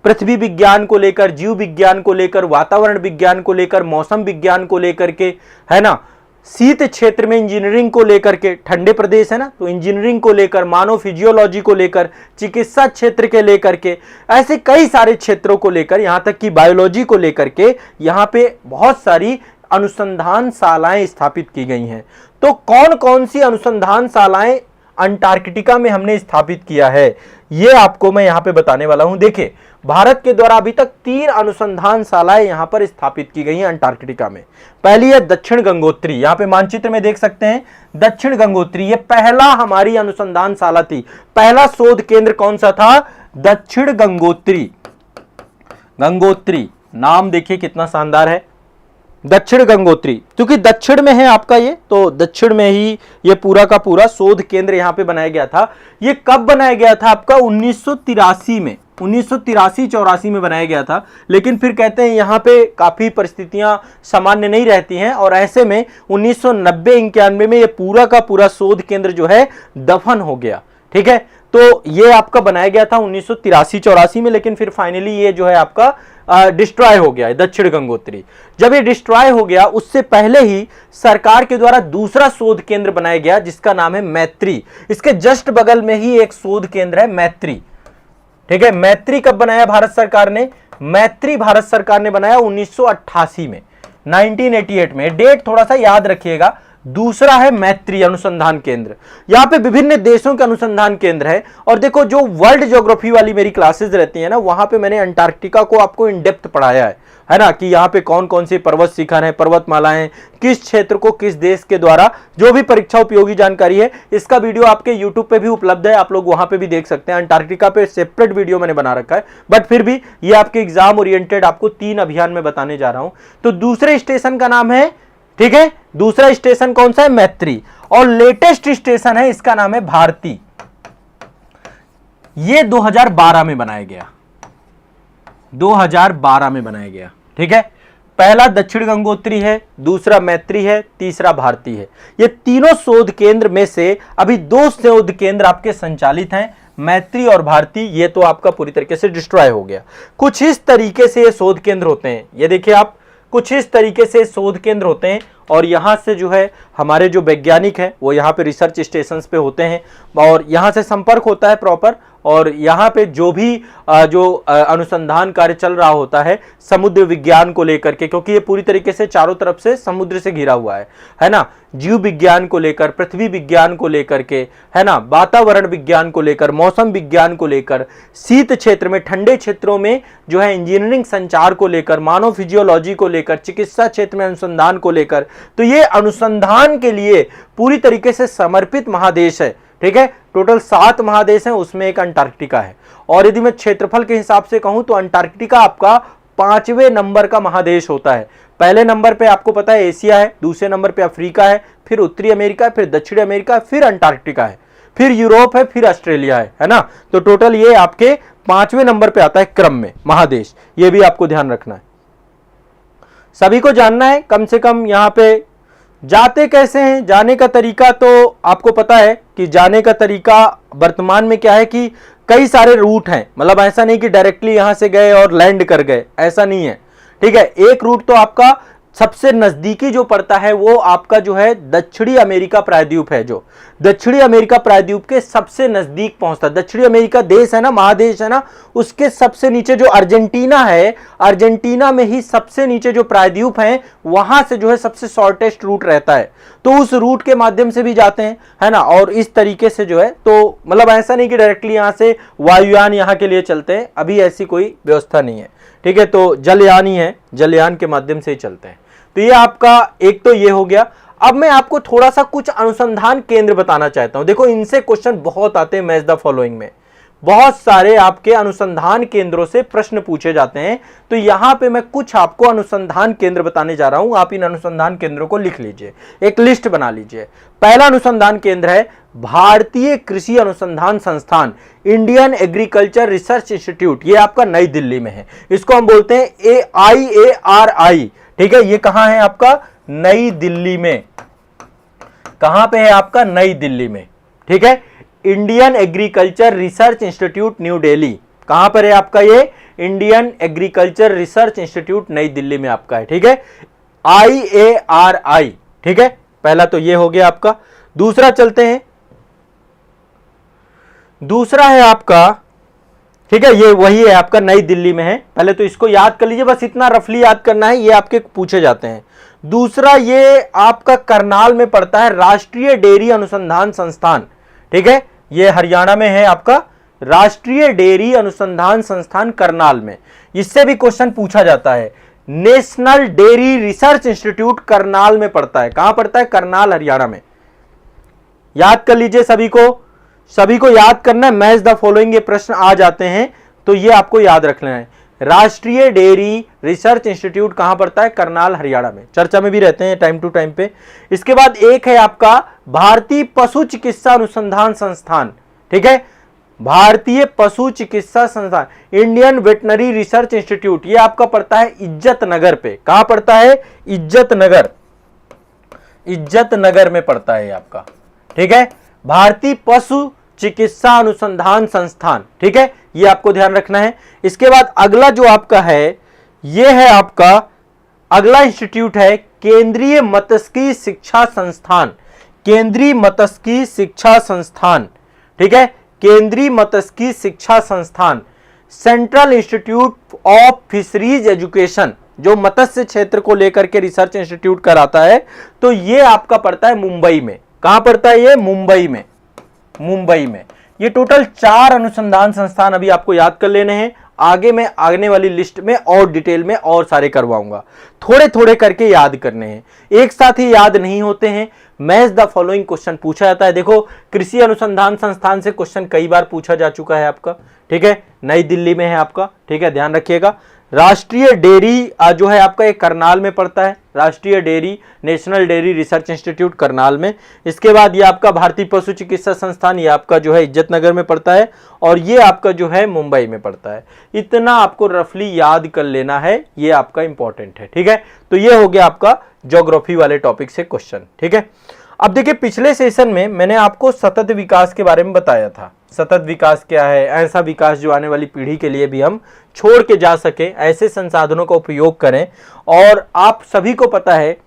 पृथ्वी विज्ञान को लेकर, जीव विज्ञान को लेकर, वातावरण विज्ञान को लेकर, मौसम विज्ञान को लेकर के, है ना, शीत क्षेत्र में इंजीनियरिंग को लेकर के, ठंडे प्रदेश है ना तो इंजीनियरिंग को लेकर, मानव फिजियोलॉजी को लेकर, चिकित्सा क्षेत्र के लेकर के, ऐसे कई सारे क्षेत्रों को लेकर, यहां तक कि बायोलॉजी को लेकर के यहां पे बहुत सारी अनुसंधान शालाएं स्थापित की गई हैं। तो कौन कौन सी अनुसंधान शालाएं अंटार्कटिका में हमने स्थापित किया है, ये आपको मैं यहां पे बताने वाला हूं। देखिए, भारत के द्वारा अभी तक 3 अनुसंधान शालाएं यहां पर स्थापित की गई हैं अंटार्कटिका में। पहली है दक्षिण गंगोत्री, यहां पे मानचित्र में देख सकते हैं दक्षिण गंगोत्री, ये पहला हमारी अनुसंधान शाला थी। पहला शोध केंद्र कौन सा था? दक्षिण गंगोत्री। गंगोत्री नाम देखिए कितना शानदार है, दक्षिण गंगोत्री, क्योंकि दक्षिण में है आपका ये, तो दक्षिण में ही ये पूरा का पूरा शोध केंद्र यहां पे बनाया गया था। ये कब बनाया गया था आपका? 1983 में, 1983-84 में बनाया गया था। लेकिन फिर कहते हैं यहाँ पे काफी परिस्थितियां सामान्य नहीं रहती हैं और ऐसे में 1990-91 में ये पूरा का पूरा शोध केंद्र जो है दफन हो गया। ठीक है, तो ये आपका बनाया गया था 1983-84 में, लेकिन फिर फाइनली ये जो है आपका डिस्ट्रॉय हो गया है दक्षिण गंगोत्री। जब ये डिस्ट्रॉय हो गया, उससे पहले ही सरकार के द्वारा दूसरा शोध केंद्र बनाया गया जिसका नाम है मैत्री। इसके जस्ट बगल में ही एक शोध केंद्र है मैत्री। ठीक है, मैत्री कब बनाया भारत सरकार ने? मैत्री भारत सरकार ने बनाया 1988 में, 1988 में। डेट थोड़ा सा याद रखिएगा। दूसरा है मैत्री अनुसंधान केंद्र, यहां पे विभिन्न देशों के अनुसंधान केंद्र है। और देखो, जो वर्ल्ड ज्योग्राफी वाली मेरी क्लासेस रहती है ना, वहां पे मैंने अंटार्कटिका को आपको इन डेप्थ पढ़ाया है ना, कि यहाँ पे कौन कौन से पर्वत शिखर हैं, पर्वतमालाएं, किस क्षेत्र को किस देश के द्वारा, जो भी परीक्षा उपयोगी जानकारी है, इसका वीडियो आपके यूट्यूब पे भी उपलब्ध है, आप लोग वहां पे भी देख सकते हैं। अंटार्कटिका पे सेपरेट वीडियो मैंने बना रखा है, बट फिर भी ये आपके एग्जाम ओरिएंटेड आपको 3 अभियान में बताने जा रहा हूं। तो दूसरे स्टेशन का नाम है, ठीक है, दूसरा स्टेशन कौन सा है? मैत्री। और लेटेस्ट स्टेशन है, इसका नाम है भारती। ये 2012 में बनाया गया, 2012 में बनाया गया। ठीक है, पहला दक्षिण गंगोत्री है, दूसरा मैत्री है, तीसरा भारती है। ये तीनों शोध केंद्र में से अभी 2 शोध केंद्र आपके संचालित हैं, मैत्री और भारती। ये तो आपका पूरी तरीके से डिस्ट्रॉय हो गया। कुछ इस तरीके से ये शोध केंद्र होते हैं, ये देखिए आप, कुछ इस तरीके से शोध केंद्र होते हैं। और यहां से जो है हमारे जो वैज्ञानिक हैं वो यहाँ पे रिसर्च स्टेशंस पे होते हैं और यहां से संपर्क होता है प्रॉपर। और यहाँ पे जो भी अनुसंधान कार्य चल रहा होता है समुद्र विज्ञान को लेकर के, क्योंकि ये पूरी तरीके से चारों तरफ से समुद्र से घिरा हुआ है ना, जीव विज्ञान को लेकर, पृथ्वी विज्ञान को लेकर के, है ना, वातावरण विज्ञान को लेकर, मौसम विज्ञान को लेकर, शीत क्षेत्र में, ठंडे क्षेत्रों में जो है इंजीनियरिंग संचार को लेकर, मानव फिजियोलॉजी को लेकर, चिकित्सा क्षेत्र में अनुसंधान को लेकर। तो ये अनुसंधान के लिए पूरी तरीके से समर्पित महादेश है। ठीक है, टोटल 7 महादेश हैं, उसमें एक अंटार्कटिका है। और यदि मैं क्षेत्रफल के हिसाब से कहूं तो अंटार्कटिका आपका 5वें नंबर का महादेश होता है। पहले नंबर पे आपको पता है एशिया है, दूसरे नंबर पे अफ्रीका है, फिर उत्तरी अमेरिका है, फिर दक्षिणी अमेरिका है, फिर अंटार्कटिका है, फिर यूरोप है, फिर ऑस्ट्रेलिया है ना। तो टोटल ये आपके 5वें नंबर पे आता है क्रम में महादेश, ये भी आपको ध्यान रखना है। सभी को जानना है कम से कम। यहाँ पे जाते कैसे हैं, जाने का तरीका तो आपको पता है कि जाने का तरीका वर्तमान में क्या है कि कई सारे रूट हैं, मतलब ऐसा नहीं कि डायरेक्टली यहां से गए और लैंड कर गए, ऐसा नहीं है। ठीक है, एक रूट तो आपका सबसे नजदीकी जो पड़ता है वो आपका जो है दक्षिणी अमेरिका प्रायद्वीप है, जो दक्षिणी अमेरिका प्रायद्वीप के सबसे नजदीक पहुंचता है। दक्षिणी अमेरिका देश है ना, महादेश है ना, उसके सबसे नीचे जो अर्जेंटीना है, अर्जेंटीना में ही सबसे नीचे जो प्रायद्वीप है वहां से जो है सबसे शॉर्टेस्ट रूट रहता है, तो उस रूट के माध्यम से भी जाते हैं, है ना। और इस तरीके से जो है, तो मतलब ऐसा नहीं कि डायरेक्टली यहां से वायुयान यहां के लिए चलते हैं, अभी ऐसी कोई व्यवस्था नहीं है। ठीक है, तो जलयान ही है, जलयान के माध्यम से ही चलते हैं। तो ये आपका एक तो ये हो गया। अब मैं आपको थोड़ा सा कुछ अनुसंधान केंद्र बताना चाहता हूं। देखो, इनसे क्वेश्चन बहुत आते हैं मैच द फॉलोइंग में, बहुत सारे आपके अनुसंधान केंद्रों से प्रश्न पूछे जाते हैं। तो यहां पे मैं कुछ आपको अनुसंधान केंद्र बताने जा रहा हूं, आप इन अनुसंधान केंद्रों को लिख लीजिए, एक लिस्ट बना लीजिए। पहला अनुसंधान केंद्र है भारतीय कृषि अनुसंधान संस्थान, इंडियन एग्रीकल्चर रिसर्च इंस्टीट्यूट, ये आपका नई दिल्ली में है। इसको हम बोलते हैं AIARI। ठीक है, ये कहां है आपका? नई दिल्ली में। कहां पे है आपका? नई दिल्ली में। ठीक है, Indian agriculture research institute new Delhi, कहां पर है आपका? ये इंडियन एग्रीकल्चर रिसर्च इंस्टीट्यूट नई दिल्ली में आपका है। ठीक है, IARI। ठीक है, पहला तो ये हो गया आपका। दूसरा चलते हैं, दूसरा है आपका, ठीक है, ये वही है आपका, नई दिल्ली में है। पहले तो इसको याद कर लीजिए, बस इतना रफली याद करना है, ये आपके पूछे जाते हैं। दूसरा ये आपका करनाल में पड़ता है, राष्ट्रीय डेयरी अनुसंधान संस्थान। ठीक है, ये हरियाणा में है आपका, राष्ट्रीय डेयरी अनुसंधान संस्थान करनाल में। इससे भी क्वेश्चन पूछा जाता है। National dairy research institute Karnal में पड़ता है। कहां पड़ता है? करनाल, हरियाणा में। याद कर लीजिए, सभी को याद करना है। मैच द फॉलोइंग ये प्रश्न आ जाते हैं, तो ये आपको याद रख लेना है। राष्ट्रीय डेयरी रिसर्च इंस्टीट्यूट कहां पड़ता है? करनाल, हरियाणा में। चर्चा में भी रहते हैं टाइम टू टाइम पे। इसके बाद एक है आपका भारतीय पशु चिकित्सा अनुसंधान संस्थान। ठीक है, भारतीय पशु चिकित्सा संस्थान, इंडियन वेटनरी रिसर्च इंस्टीट्यूट, ये आपका पड़ता है इज्जत नगर पे। कहां पड़ता है? इज्जत नगर में पड़ता है आपका। ठीक है, भारतीय पशु चिकित्सा अनुसंधान संस्थान। ठीक है, ये आपको ध्यान रखना है। इसके बाद अगला जो आपका है, ये है आपका अगला इंस्टीट्यूट है केंद्रीय मत्स्यिकी शिक्षा संस्थान। केंद्रीय मत्स्यिकी शिक्षा संस्थान। ठीक है, केंद्रीय मत्स्यिकी शिक्षा संस्थान, central institute of fisheries education, जो मत्स्य क्षेत्र को लेकर के रिसर्च इंस्टीट्यूट कराता है, तो ये आपका पड़ता है मुंबई में। कहां पड़ता है ये? मुंबई में। ये टोटल 4 अनुसंधान संस्थान अभी आपको याद कर लेने हैं। आगे मैं आने वाली लिस्ट में और डिटेल में और सारे करवाऊंगा। थोड़े थोड़े करके याद करने हैं, एक साथ ही याद नहीं होते हैं। मैच द फॉलोइंग क्वेश्चन पूछा जाता है। देखो, कृषि अनुसंधान संस्थान से क्वेश्चन कई बार पूछा जा चुका है आपका। ठीक है, नई दिल्ली में है आपका। ठीक है, ध्यान रखिएगा। राष्ट्रीय डेयरी जो है आपका, एक करनाल में पड़ता है, राष्ट्रीय dairy, national dairy research institute Karnal में। इसके बाद ये आपका भारतीय पशु चिकित्सा संस्थान, ये आपका जो है इज्जत नगर में पड़ता है, और ये आपका जो है मुंबई में पड़ता है। इतना आपको रफली याद कर लेना है, ये आपका इंपॉर्टेंट है। ठीक है, तो ये हो गया आपका ज्योग्राफी वाले टॉपिक से क्वेश्चन। ठीक है, अब देखिए, पिछले सेशन में मैंने आपको सतत विकास के बारे में बताया था। सतत विकास क्या है? ऐसा विकास जो आने वाली पीढ़ी के लिए भी हम छोड़ के जा सके, ऐसे संसाधनों का उपयोग करें। और आप सभी को पता है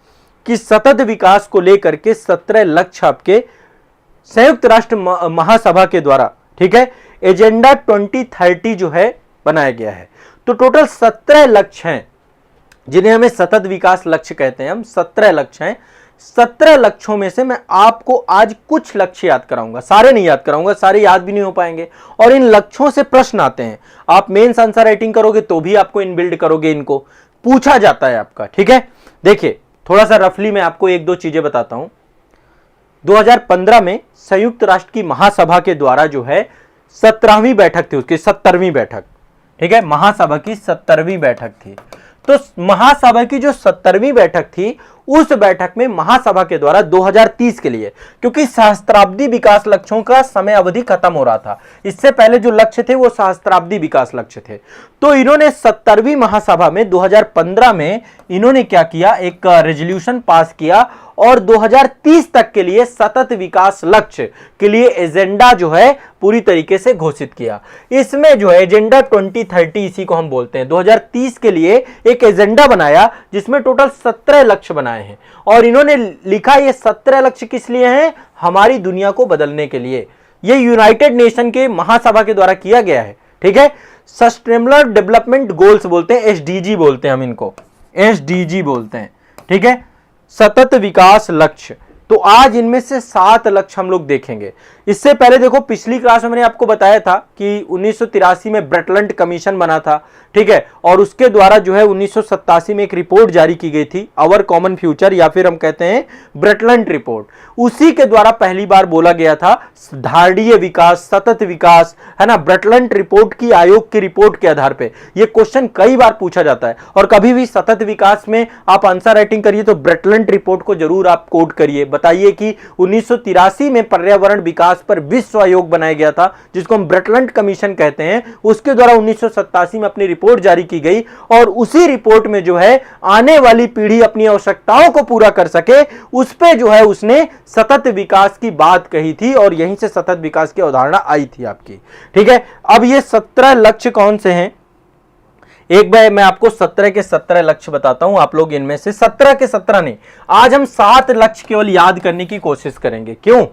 कि सतत विकास को लेकर के 17 लक्ष्य आपके संयुक्त राष्ट्र महासभा के द्वारा, ठीक है, एजेंडा 2030 जो है बनाया गया है। तो टोटल 17 लक्ष्य हैं, जिन्हें हमें सतत विकास लक्ष्य कहते हैं। हम 17 लक्ष्य हैं। 17 लक्ष्यों में से मैं आपको आज कुछ लक्ष्य याद कराऊंगा, सारे नहीं याद कराऊंगा, सारे याद भी नहीं हो पाएंगे। और इन लक्ष्यों से प्रश्न आते हैं। आप मेंस आंसर राइटिंग करोगे तो भी आपको इनबिल्ड करोगे, इनको पूछा जाता है आपका। ठीक है, देखिए थोड़ा सा रफली मैं आपको 1-2 चीजें बताता हूं। 2015 में संयुक्त राष्ट्र की महासभा के द्वारा जो है 17वीं बैठक थी, उसकी 17वीं बैठक। ठीक है, महासभा की 17वीं बैठक थी। तो महासभा की जो 17वीं बैठक थी, उस बैठक में महासभा के द्वारा 2030 के लिए, क्योंकि सहस्त्राब्दी विकास लक्ष्यों का समय अवधि खत्म हो रहा था, इससे पहले जो लक्ष्य थे वो सहस्त्राब्दी विकास लक्ष्य थे। तो इन्होंने 17वीं महासभा में 2015 में इन्होंने क्या किया, एक रेजोल्यूशन पास किया और 2030 तक के लिए सतत विकास लक्ष्य के लिए एजेंडा जो है पूरी तरीके से घोषित किया। इसमें जो है एजेंडा 2030, इसी को हम बोलते हैं, 2030 के लिए एक एजेंडा बनाया जिसमें टोटल 17 लक्ष्य बनाए हैं। और इन्होंने लिखा ये 17 लक्ष्य किस लिए हैं? हमारी दुनिया को बदलने के लिए। ये यूनाइटेड नेशन के महासभा के द्वारा किया गया है। ठीक है, सस्टेनेबल डेवलपमेंट गोल्स बोलते हैं, SDG बोलते हैं हम इनको, SDG बोलते हैं। ठीक है, सतत विकास लक्ष्य। तो आज इनमें से 7 लक्ष्य हम लोग देखेंगे। इससे पहले देखो, पिछली क्लास में मैंने आपको बताया था कि 1983 में ब्रेटलैंड कमीशन बना था। ठीक है, और उसके द्वारा जो है 1987 में एक रिपोर्ट जारी की गई थी, आवर कॉमन फ्यूचर, या फिर हम कहते हैं ब्रेटलैंड रिपोर्ट। उसी के द्वारा पहली बार बोला गया था धारणीय विकास, सतत विकास, है ना। ब्रेटलैंड रिपोर्ट की, आयोग की रिपोर्ट के आधार पर यह क्वेश्चन कई बार पूछा जाता है। और कभी भी सतत विकास में आप आंसर राइटिंग करिए तो ब्रेटलैंड रिपोर्ट को जरूर आप कोट करिए। बताइए कि 1983 में पर्यावरण विकास पर विश्व आयोग बनाया गया था, जिसको हम ब्रेटलैंड कमीशन कहते हैं। उसके द्वारा 1987 में अपनी रिपोर्ट जारी की गई, और उसी रिपोर्ट में जो है आने वाली पीढ़ी अपनी आवश्यकताओं को पूरा कर सके, उस पे जो है उसने सतत विकास की बात कही थी, और यहीं से सतत विकास की अवधारणा आई थी आपकी। ठीक है, अब ये 17 लक्ष्य कौन से हैं? एक बार मैं आपको 17 के 17 लक्ष्य बताता हूं, आप लोग इनमें से 17 के 17 नहीं, आज हम 7 लक्ष्य केवल याद करने की कोशिश करेंगे। क्यों?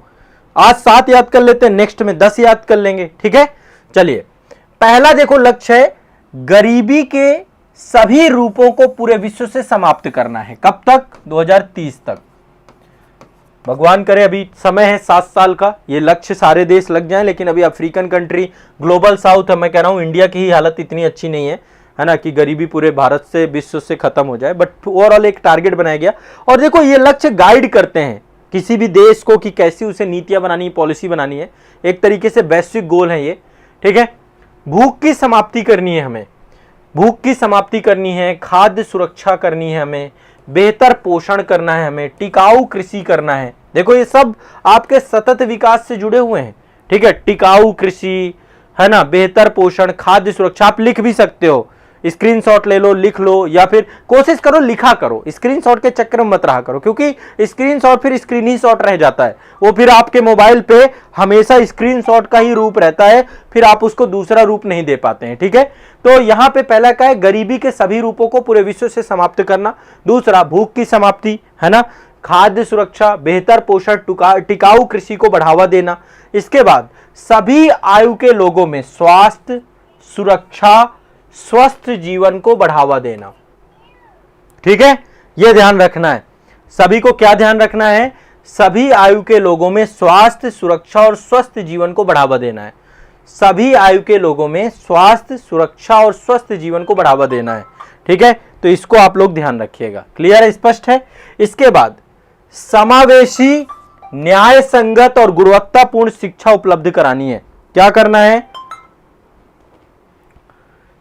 आज 7 याद कर लेते हैं, नेक्स्ट में 10 याद कर लेंगे। ठीक है, चलिए पहला देखो लक्ष्य है, गरीबी के सभी रूपों को पूरे विश्व से समाप्त करना है। कब तक? 2030 तक। भगवान करे अभी समय है 7 साल का, ये लक्ष्य सारे देश लग जाएं, लेकिन अभी अफ्रीकन कंट्री, ग्लोबल साउथ, मैं कह रहा हूं इंडिया की ही हालत इतनी अच्छी नहीं है ना, कि गरीबी पूरे भारत से, विश्व से खत्म हो जाए, बट ओवरऑल एक टारगेट बनाया गया। और देखो ये लक्ष्य गाइड करते हैं किसी भी देश को कि कैसी उसे नीतियां बनानी है, पॉलिसी बनानी है। एक तरीके से वैश्विक गोल है ये। ठीक है, भूख की समाप्ति करनी है हमें, भूख की समाप्ति करनी है, खाद्य सुरक्षा करनी है हमें, बेहतर पोषण करना है हमें, टिकाऊ कृषि करना है। देखो ये सब आपके सतत विकास से जुड़े हुए हैं। ठीक है, टिकाऊ कृषि है ना, बेहतर पोषण, खाद्य सुरक्षा। आप लिख भी सकते हो, स्क्रीनशॉट ले लो, लिख लो, या फिर कोशिश करो लिखा करो, स्क्रीनशॉट के चक्कर में मत रहा करो, क्योंकि स्क्रीनशॉट फिर स्क्रीन ही शॉट रह जाता है, वो फिर आपके मोबाइल पे हमेशा स्क्रीनशॉट का ही रूप रहता है, फिर आप उसको दूसरा रूप नहीं दे पाते हैं। ठीक है, तो यहां पे पहला क्या है, गरीबी के सभी रूपों को पूरे विश्व से समाप्त करना। दूसरा भूख की समाप्ति है ना, खाद्य सुरक्षा, बेहतर पोषण, टिकाऊ कृषि को बढ़ावा देना। इसके बाद सभी आयु के लोगों में स्वास्थ्य, सुरक्षा, स्वस्थ जीवन को बढ़ावा देना। ठीक है, यह ध्यान रखना है। सभी को क्या ध्यान रखना है? सभी आयु के लोगों में स्वास्थ्य, सुरक्षा और स्वस्थ जीवन को बढ़ावा देना है। सभी आयु के लोगों में स्वास्थ्य, सुरक्षा और स्वस्थ जीवन को बढ़ावा देना है। ठीक है, तो इसको आप लोग ध्यान रखिएगा। क्लियर है, स्पष्ट है? इसके बाद समावेशी, न्याय संगत और गुणवत्तापूर्ण शिक्षा उपलब्ध करानी है। क्या करना है?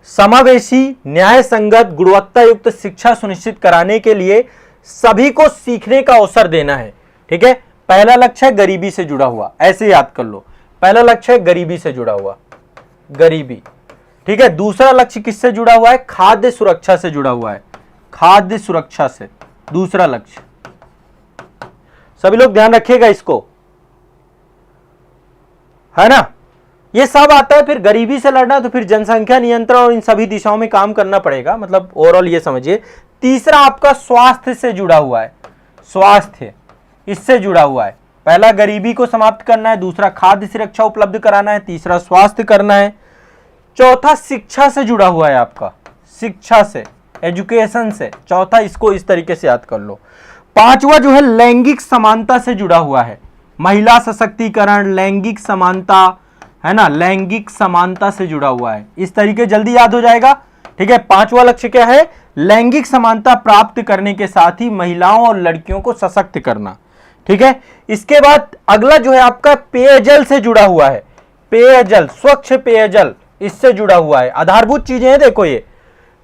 समावेशी, न्याय संगत, गुणवत्ता युक्त शिक्षा सुनिश्चित कराने के लिए सभी को सीखने का अवसर देना है। ठीक है, पहला लक्ष्य है गरीबी से जुड़ा हुआ, ऐसे याद कर लो। पहला लक्ष्य है गरीबी से जुड़ा हुआ, गरीबी। ठीक है, दूसरा लक्ष्य किससे जुड़ा हुआ है? खाद्य सुरक्षा से जुड़ा हुआ है, खाद्य सुरक्षा से दूसरा लक्ष्य। सभी लोग ध्यान रखिएगा इसको, है ना। ये सब आता है, फिर गरीबी से लड़ना तो फिर जनसंख्या नियंत्रण और इन सभी दिशाओं में काम करना पड़ेगा, मतलब ओवरऑल ये समझिए। तीसरा आपका स्वास्थ्य से जुड़ा हुआ है, स्वास्थ्य इससे जुड़ा हुआ है। पहला गरीबी को समाप्त करना है, दूसरा खाद्य सुरक्षा उपलब्ध कराना है, तीसरा स्वास्थ्य करना है। चौथा शिक्षा से जुड़ा हुआ है आपका, शिक्षा से, एजुकेशन से। चौथा इसको इस तरीके से याद कर लो। पांचवा जो है लैंगिक समानता से जुड़ा हुआ है, महिला सशक्तिकरण, लैंगिक समानता, है ना, लैंगिक समानता से जुड़ा हुआ है। इस तरीके जल्दी याद हो जाएगा। ठीक है, पांचवा लक्ष्य क्या है? लैंगिक समानता प्राप्त करने के साथ ही महिलाओं और लड़कियों को सशक्त करना। ठीक है, इसके बाद अगला जो है आपका पेयजल से जुड़ा हुआ है, पेयजल, स्वच्छ पेयजल, इससे जुड़ा हुआ है। आधारभूत चीजें हैं देखो ये।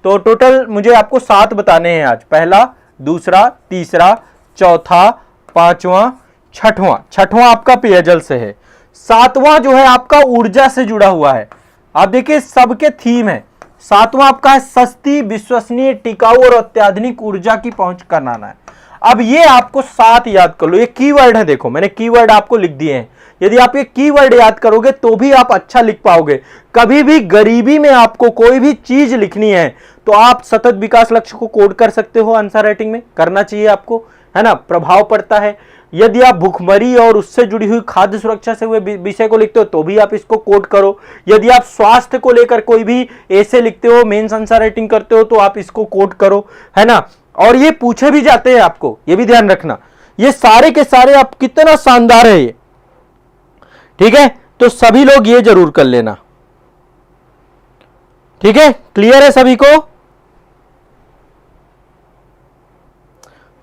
तो टोटल मुझे आपको 7 बताने हैं आज, पहला, दूसरा, तीसरा, चौथा, पांचवा, छठवां। छठवां आपका पेयजल से है। सातवां जो है आपका ऊर्जा से जुड़ा हुआ है। आप देखिए सबके थीम है। सातवां आपका है सस्ती, विश्वसनीय, टिकाऊ और अत्याधुनिक ऊर्जा की पहुंच कराना है। अब ये आपको 7 याद कर लो, ये कीवर्ड है, देखो मैंने कीवर्ड आपको लिख दिए हैं। यदि आप ये कीवर्ड याद करोगे तो भी आप अच्छा लिख पाओगे। कभी भी गरीबी में आपको कोई भी चीज लिखनी है तो आप सतत विकास लक्ष्य को कोड कर सकते हो, आंसर राइटिंग में करना चाहिए आपको, है ना, प्रभाव पड़ता है। यदि आप भुखमरी और उससे जुड़ी हुई खाद्य सुरक्षा से हुए विषय को लिखते हो तो भी आप इसको कोड करो। यदि आप स्वास्थ्य को लेकर कोई भी ऐसे लिखते हो, मेंस आंसर राइटिंग करते हो, तो आप इसको कोड करो, है ना। और ये पूछे भी जाते हैं आपको, ये भी ध्यान रखना। ये सारे के सारे आप, कितना शानदार है ये। ठीक है, तो सभी लोग ये जरूर कर लेना। ठीक है, क्लियर है सभी को?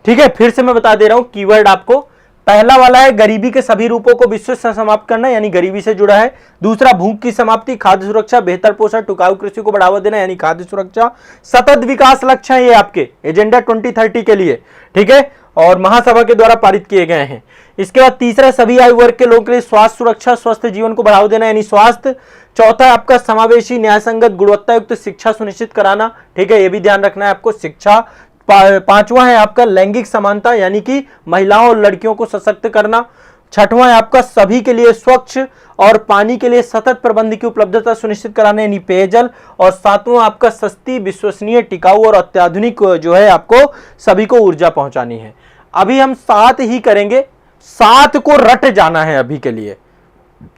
ठीक है, फिर से मैं बता दे रहा हूं कीवर्ड आपको। पहला वाला है गरीबी के सभी रूपों को विश्व से समाप्त करना, यानी गरीबी से जुड़ा है। दूसरा भूख की समाप्ति, खाद्य सुरक्षा, बेहतर पोषण, टिकाऊ कृषि को बढ़ावा देना, यानी खाद्य सुरक्षा। सतत विकास लक्ष्य है ये आपके एजेंडा 2030 के लिए। ठीक है, और महासभा के द्वारा पारित किए गए हैं। इसके बाद तीसरा सभी आयु वर्ग के लोगों के लिए स्वास्थ्य सुरक्षा, स्वस्थ जीवन को बढ़ावा देना, यानी स्वास्थ्य। चौथा है आपका समावेशी, न्यायसंगत, गुणवत्ता युक्त शिक्षा सुनिश्चित कराना। ठीक है, ये भी ध्यान रखना है आपको, शिक्षा। पांचवा है आपका लैंगिक समानता, यानी कि महिलाओं और लड़कियों को सशक्त करना। छठवां है आपका सभी के लिए स्वच्छ और पानी के लिए सतत प्रबंध की उपलब्धता सुनिश्चित कराने यानी पेयजल। और सातवां आपका सस्ती, विश्वसनीय, टिकाऊ और अत्याधुनिक जो है आपको सभी को ऊर्जा पहुंचानी है। अभी हम 7 ही करेंगे, 7 को रट जाना है अभी के लिए,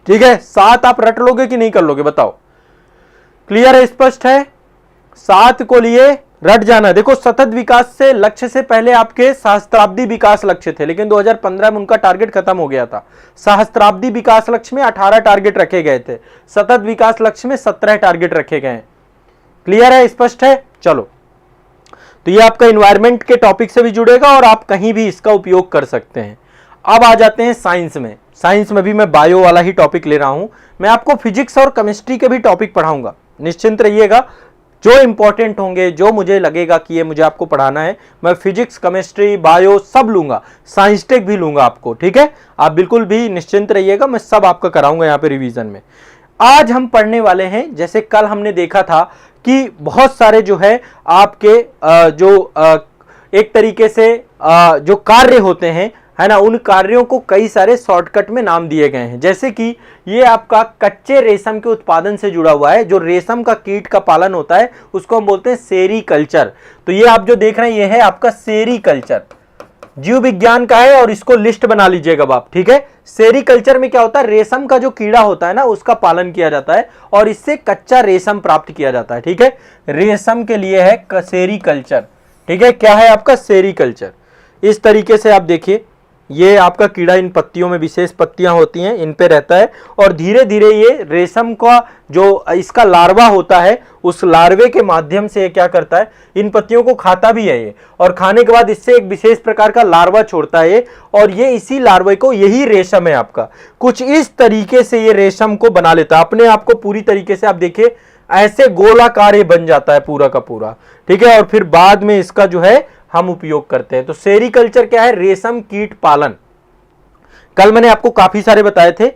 ठीक है। 7 आप रट लोगे कि नहीं कर लोगे बताओ? क्लियर है, स्पष्ट है? 7 को लिए रट जाना है। देखो सतत विकास से लक्ष्य से पहले आपके सहस्त्राब्दी विकास लक्ष्य थे, लेकिन 2015 में उनका टारगेट खत्म हो गया था। सहस्त्राब्दी विकास लक्ष्य में 18 टारगेट रखे गए थे, सतत विकास लक्ष्य में 17 टारगेट रखे गए हैं। क्लियर है, स्पष्ट है? चलो, तो ये आपका इन्वायरमेंट के टॉपिक से भी जुड़ेगा और आप कहीं भी इसका उपयोग कर सकते हैं। अब आ जाते हैं साइंस में। साइंस में भी मैं बायो वाला ही टॉपिक ले रहा हूं। मैं आपको फिजिक्स और केमिस्ट्री के भी टॉपिक पढ़ाऊंगा, निश्चिंत रहिएगा। जो इंपॉर्टेंट होंगे, जो मुझे लगेगा कि ये मुझे आपको पढ़ाना है, मैं फिजिक्स, केमिस्ट्री, बायो सब लूंगा, साइंस टेक भी लूंगा आपको, ठीक है। आप बिल्कुल भी निश्चिंत रहिएगा, मैं सब आपका कराऊंगा यहाँ पे रिवीजन में। आज हम पढ़ने वाले हैं, जैसे कल हमने देखा था कि बहुत सारे जो है आपके एक तरीके से जो कार्य होते हैं, है ना, उन कार्यों को कई सारे शॉर्टकट में नाम दिए गए हैं। जैसे कि ये आपका कच्चे रेशम के उत्पादन से जुड़ा हुआ है, जो रेशम का कीट का पालन होता है उसको हम बोलते हैं सेरीकल्चर। तो ये आप जो देख रहे हैं ये है आपका सेरीकल्चर, जीव विज्ञान का है और इसको लिस्ट बना लीजिएगा आप, ठीक है। सेरीकल्चर में क्या होता है, रेशम का जो कीड़ा होता है ना उसका पालन किया जाता है और इससे कच्चा रेशम प्राप्त किया जाता है, ठीक है। रेशम के लिए है सेरीकल्चर, ठीक है। क्या है आपका सेरीकल्चर? इस तरीके से आप देखिए, ये आपका कीड़ा इन पत्तियों में, विशेष पत्तियां होती हैं, इन पे रहता है और धीरे धीरे ये रेशम का जो इसका लार्वा होता है उस लार्वे के माध्यम से ये क्या करता है, इन पत्तियों को खाता भी है ये, और खाने के बाद इससे एक विशेष प्रकार का लार्वा छोड़ता है ये, और ये इसी लार्वे को, यही रेशम है आपका, कुछ इस तरीके से ये रेशम को बना लेता है अपने आप को पूरी तरीके से। आप देखिए ऐसे गोलाकार ये बन जाता है पूरा का पूरा, ठीक है। और फिर बाद में इसका जो है हम उपयोग करते हैं। तो सेरीकल्चर क्या है, रेशम कीट पालन। कल मैंने आपको काफी सारे बताए थे,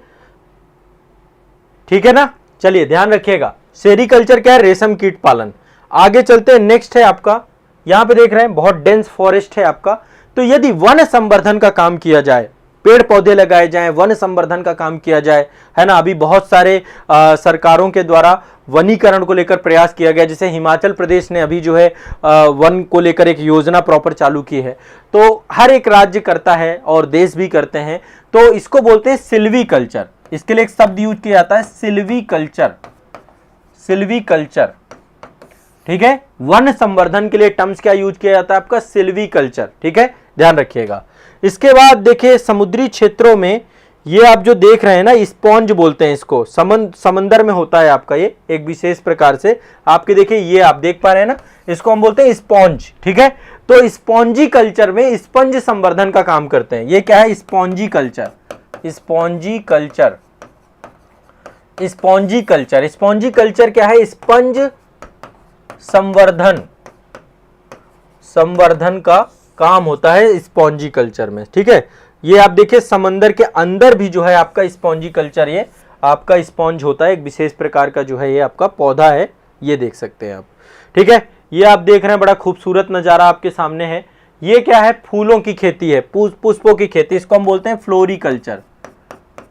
ठीक है ना। चलिए ध्यान रखिएगा, सेरीकल्चर क्या है, रेशम कीट पालन। आगे चलते हैं, नेक्स्ट है आपका, यहां पे देख रहे हैं बहुत डेंस फॉरेस्ट है आपका। तो यदि वन संवर्धन का काम किया जाए, पेड़ पौधे लगाए जाएं, वन संवर्धन का काम किया जाए, है ना। अभी बहुत सारे सरकारों के द्वारा वनीकरण को लेकर प्रयास किया गया, जैसे हिमाचल प्रदेश ने अभी जो है वन को लेकर एक योजना प्रॉपर चालू की है। तो हर एक राज्य करता है और देश भी करते हैं, तो इसको बोलते हैं सिल्वीकल्चर। इसके लिए एक शब्द यूज किया जाता है सिल्वीकल्चर, सिल्वीकल्चर, ठीक है। वन संवर्धन के लिए टर्म्स क्या यूज किया जाता है आपका, सिल्वीकल्चर, ठीक है, ध्यान रखिएगा। इसके बाद देखिए समुद्री क्षेत्रों में ये आप जो देख रहे हैं ना, स्पॉन्ज बोलते हैं इसको, समंदर में होता है आपका ये एक विशेष प्रकार से। आपके देखिए ये आप देख पा रहे हैं ना, इसको हम बोलते हैं स्पॉन्ज, ठीक है। तो स्पॉन्जी कल्चर में स्पंज संवर्धन का काम करते हैं। ये क्या है, spongy culture, spongy culture, spongy culture. Spongy culture क्या है, स्पंज संवर्धन, संवर्धन का काम होता है स्पॉन्जी कल्चर में, ठीक है। ये आप देखिए समंदर के अंदर भी जो है आपका स्पॉन्जी कल्चर, ये आपका स्पॉन्ज होता है, एक विशेष प्रकार का जो है ये आपका पौधा है, ये देख सकते हैं आप, ठीक है। ये आप देख रहे हैं बड़ा खूबसूरत नज़ारा आपके सामने है। ये क्या है, फूलों की खेती है, पुष्पों की खेती, इसको हम बोलते हैं फ्लोरिकल्चर,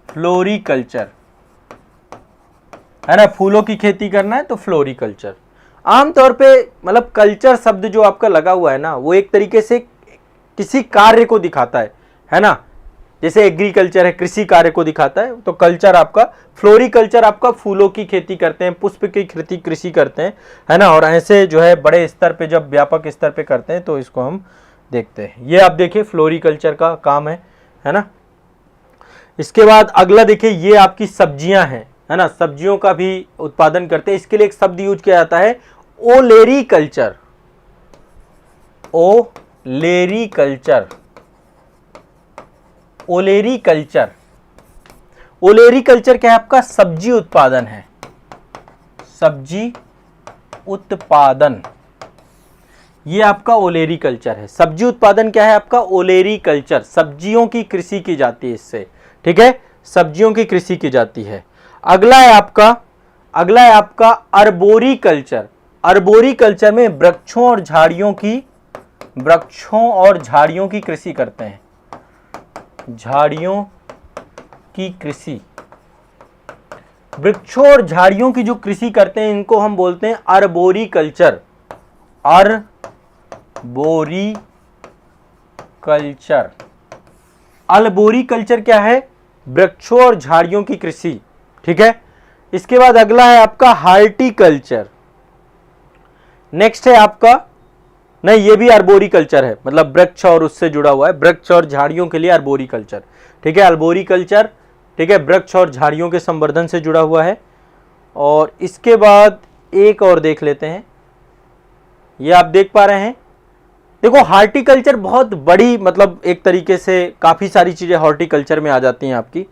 फ्लोरिकल्चर, है ना। फूलों की खेती करना है तो फ्लोरिकल्चर। आमतौर पे मतलब कल्चर शब्द जो आपका लगा हुआ है ना, वो एक तरीके से किसी कार्य को दिखाता है ना। जैसे एग्रीकल्चर है, कृषि कार्य को दिखाता है, तो कल्चर आपका, फ्लोरिकल्चर आपका फूलों की खेती करते हैं, पुष्प की खेती कृषि करते हैं, है ना। और ऐसे जो है बड़े स्तर पे, जब व्यापक स्तर पे करते हैं तो इसको हम देखते हैं। ये आप देखिए फ्लोरिकल्चर का काम है ना। इसके बाद अगला देखिए, ये आपकी सब्जियां हैं, है ना, सब्जियों का भी उत्पादन करते हैं। इसके लिए एक शब्द यूज किया जाता है ओलेरीकल्चर, ओलेरीकल्चर, ओलेरीकल्चर। ओलेरीकल्चर क्या है आपका, सब्जी उत्पादन है, सब्जी उत्पादन, ये आपका ओलेरीकल्चर है। सब्जी उत्पादन क्या है आपका, ओलेरीकल्चर, सब्जियों की कृषि की जाती है इससे, ठीक है, सब्जियों की कृषि की जाती है। अगला है आपका अर्बोरीकल्चर। अर्बोरीकल्चर में वृक्षों और झाड़ियों की कृषि करते हैं, झाड़ियों की कृषि, वृक्षों और झाड़ियों की जो कृषि करते हैं इनको हम बोलते हैं अर्बोरिकल्चर। अर्बोरिकल्चर, अर्बोरिकल्चर क्या है? वृक्षों और झाड़ियों की कृषि, ठीक है। इसके बाद अगला है आपका हार्टिकल्चर। नेक्स्ट है आपका, नहीं ये भी अर्बोरिकल्चर है, मतलब वृक्ष और उससे जुड़ा हुआ है, वृक्ष और झाड़ियों के लिए अर्बोरिकल्चर, ठीक है। अर्बोरिकल्चर, ठीक है, वृक्ष और झाड़ियों के संवर्धन से जुड़ा हुआ है। और इसके बाद एक और देख लेते हैं, ये आप देख पा रहे हैं, देखो हार्टिकल्चर बहुत बड़ी, मतलब एक तरीके से काफी सारी चीजें हॉर्टिकल्चर में आ जाती हैं आपकी।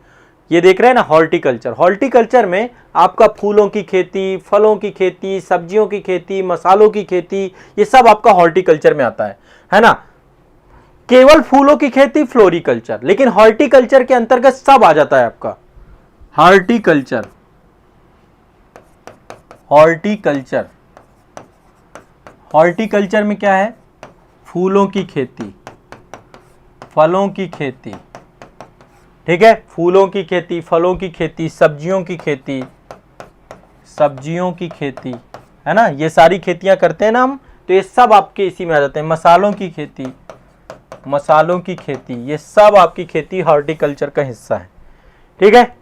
ये देख रहे हैं ना हॉर्टिकल्चर, हॉर्टिकल्चर में आपका फूलों की खेती, फलों की खेती, सब्जियों की खेती, मसालों की खेती, ये सब आपका हॉर्टिकल्चर में आता है ना। केवल फूलों की खेती फ्लोरिकल्चर, लेकिन हॉर्टिकल्चर के अंतर्गत सब आ जाता है आपका हॉर्टिकल्चर। हॉर्टिकल्चर, हॉर्टिकल्चर में क्या है? फूलों की खेती, फलों की खेती, ठीक है, फूलों की खेती, फलों की खेती, सब्जियों की खेती, सब्जियों की खेती, है ना, ये सारी खेतियां करते हैं ना हम, तो ये सब आपके इसी में आ जाते हैं। मसालों की खेती, मसालों की खेती, ये सब आपकी खेती हॉर्टिकल्चर का हिस्सा है, ठीक है।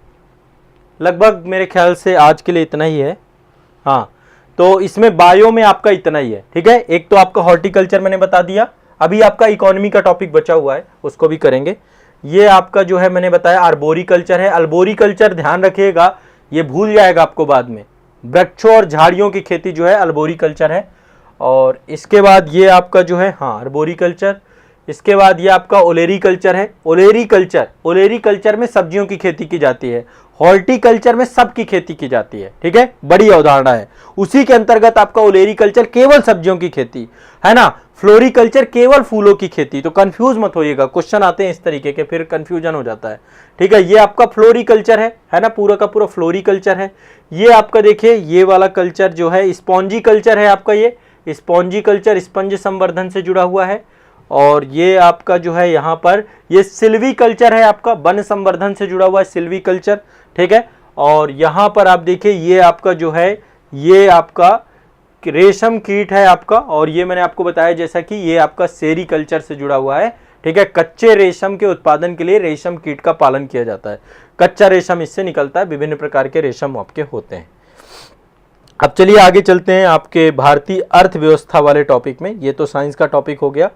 लगभग मेरे ख्याल से आज के लिए इतना ही है। हाँ, तो इसमें बायो में आपका इतना ही है, ठीक है। एक तो आपका हॉर्टिकल्चर मैंने बता दिया, अभी आपका इकोनॉमी का टॉपिक बचा हुआ है, उसको भी करेंगे। ये आपका जो है मैंने बताया अर्बोरिकल्चर है। अर्बोरिकल्चर ध्यान रखिएगा, ये भूल जाएगा आपको बाद में। वृक्षों और झाड़ियों की खेती जो है अर्बोरिकल्चर है। और इसके बाद ये आपका जो है, हाँ, अर्बोरिकल्चर। इसके बाद ये आपका ओलेरीकल्चर है। ओलेरीकल्चर, ओलेरीकल्चर में सब्जियों की खेती की जाती है, हॉर्टिकल्चर में सबकी खेती की जाती है, ठीक है, बड़ी अवधारणा है। उसी के अंतर्गत आपका ओलेरीकल्चर केवल सब्जियों की खेती है ना, फ्लोरिकल्चर केवल फूलों की खेती। तो कंफ्यूज मत होइएगा, क्वेश्चन आते हैं इस तरीके के, फिर कंफ्यूजन हो जाता है, ठीक है। ये आपका फ्लोरिकल्चर है ना, पूरा का पूरा फ्लोरिकल्चर है। ये आपका देखिए, ये वाला कल्चर जो है स्पॉन्जी कल्चर है आपका, ये स्पॉन्जी कल्चर स्पंज संवर्धन से जुड़ा हुआ है। और ये आपका जो है यहाँ पर ये सिल्वी कल्चर है आपका, वन संवर्धन से जुड़ा हुआ है सिल्वी कल्चर, ठीक है। और यहाँ पर आप देखिए, ये आपका जो है, ये आपका रेशम कीट है आपका, और ये मैंने आपको बताया जैसा कि ये आपका सेरीकल्चर से जुड़ा हुआ है, ठीक है। कच्चे रेशम के उत्पादन के लिए रेशम कीट का पालन किया जाता है, कच्चा रेशम इससे निकलता है, विभिन्न प्रकार के रेशम आपके होते हैं। अब चलिए आगे चलते हैं आपके भारतीय अर्थव्यवस्था वाले टॉपिक में। ये तो साइंस का टॉपिक हो गया।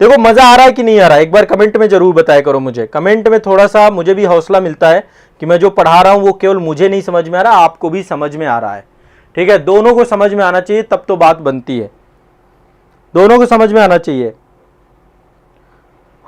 देखो मजा आ रहा है कि नहीं आ रहा है, एक बार कमेंट में जरूर बताया करो मुझे। कमेंट में थोड़ा सा मुझे भी हौसला मिलता है कि मैं जो पढ़ा रहा हूं वो केवल मुझे नहीं समझ में आ रहा, आपको भी समझ में आ रहा है, ठीक है। दोनों को समझ में आना चाहिए, तब तो बात बनती है, दोनों को समझ में आना चाहिए।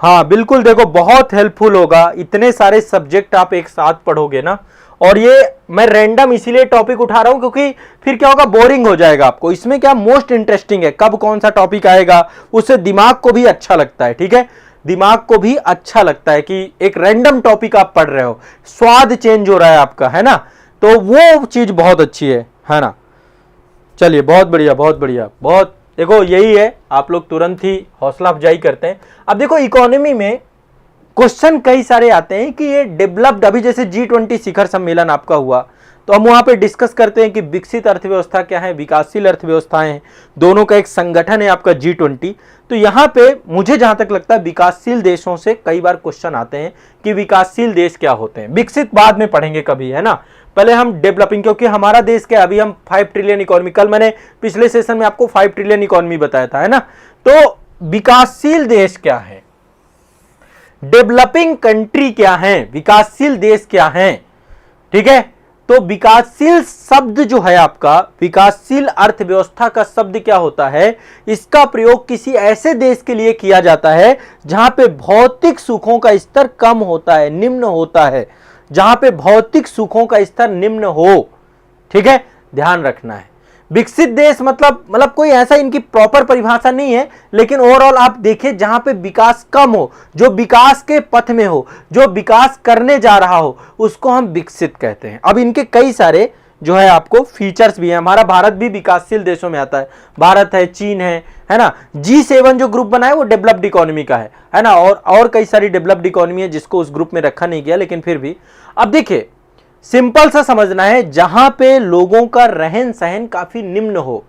हाँ बिल्कुल, देखो बहुत हेल्पफुल होगा, इतने सारे सब्जेक्ट आप एक साथ पढ़ोगे ना। और ये मैं रैंडम इसीलिए टॉपिक उठा रहा हूं क्योंकि फिर क्या होगा, बोरिंग हो जाएगा आपको। इसमें क्या मोस्ट इंटरेस्टिंग है, कब कौन सा टॉपिक आएगा, उससे दिमाग को भी अच्छा लगता है, ठीक है। दिमाग को भी अच्छा लगता है कि एक रैंडम टॉपिक आप पढ़ रहे हो, स्वाद चेंज हो रहा है आपका, है ना, तो वो चीज बहुत अच्छी है ना। चलिए बहुत बढ़िया, बहुत बढ़िया, बहुत, देखो यही है, आप लोग तुरंत ही हौसला अफजाई करते हैं। अब देखो इकोनॉमी में क्वेश्चन कई सारे आते हैं कि ये डेवलप्ड, अभी जैसे G20 शिखर सम्मेलन आपका हुआ, तो हम वहां पे डिस्कस करते हैं कि विकसित अर्थव्यवस्था क्या है, विकासशील अर्थव्यवस्थाएं हैं, दोनों का एक संगठन है आपका G20। तो यहाँ पे मुझे जहां तक लगता है विकासशील देशों से कई बार क्वेश्चन आते हैं कि विकासशील देश क्या होते हैं। विकसित बाद में पढ़ेंगे कभी, है ना, पहले हम डेवलपिंग, क्योंकि हमारा देश क्या, अभी हम 5 ट्रिलियन इकोनॉमी, कल मैंने पिछले सेशन में आपको 5 ट्रिलियन इकोनॉमी बताया था, है ना। तो विकासशील देश क्या है, डेवलपिंग कंट्री क्या है, विकासशील देश क्या है, ठीक है। तो विकासशील शब्द जो है आपका, विकासशील अर्थव्यवस्था का शब्द क्या होता है, इसका प्रयोग किसी ऐसे देश के लिए किया जाता है जहां पे भौतिक सुखों का स्तर कम होता है, निम्न होता है, जहां पे भौतिक सुखों का स्तर निम्न हो, ठीक है, ध्यान रखना है। विकसित देश मतलब कोई ऐसा इनकी प्रॉपर परिभाषा नहीं है, लेकिन ओवरऑल आप देखिए जहां पे विकास कम हो, जो विकास के पथ में हो, जो विकास करने जा रहा हो, उसको हम विकसित कहते हैं। अब इनके कई सारे जो है आपको फीचर्स भी है। हमारा भारत भी विकासशील देशों में आता है, भारत है, चीन है ना। G7 जो ग्रुप बना है वो डेवलप्ड इकोनॉमी का है ना, और कई सारी डेवलप्ड इकोनॉमी है जिसको उस ग्रुप में रखा नहीं गया, लेकिन फिर भी अब देखिए सिंपल सा समझना है, जहां पे लोगों का रहन सहन काफी निम्न हो,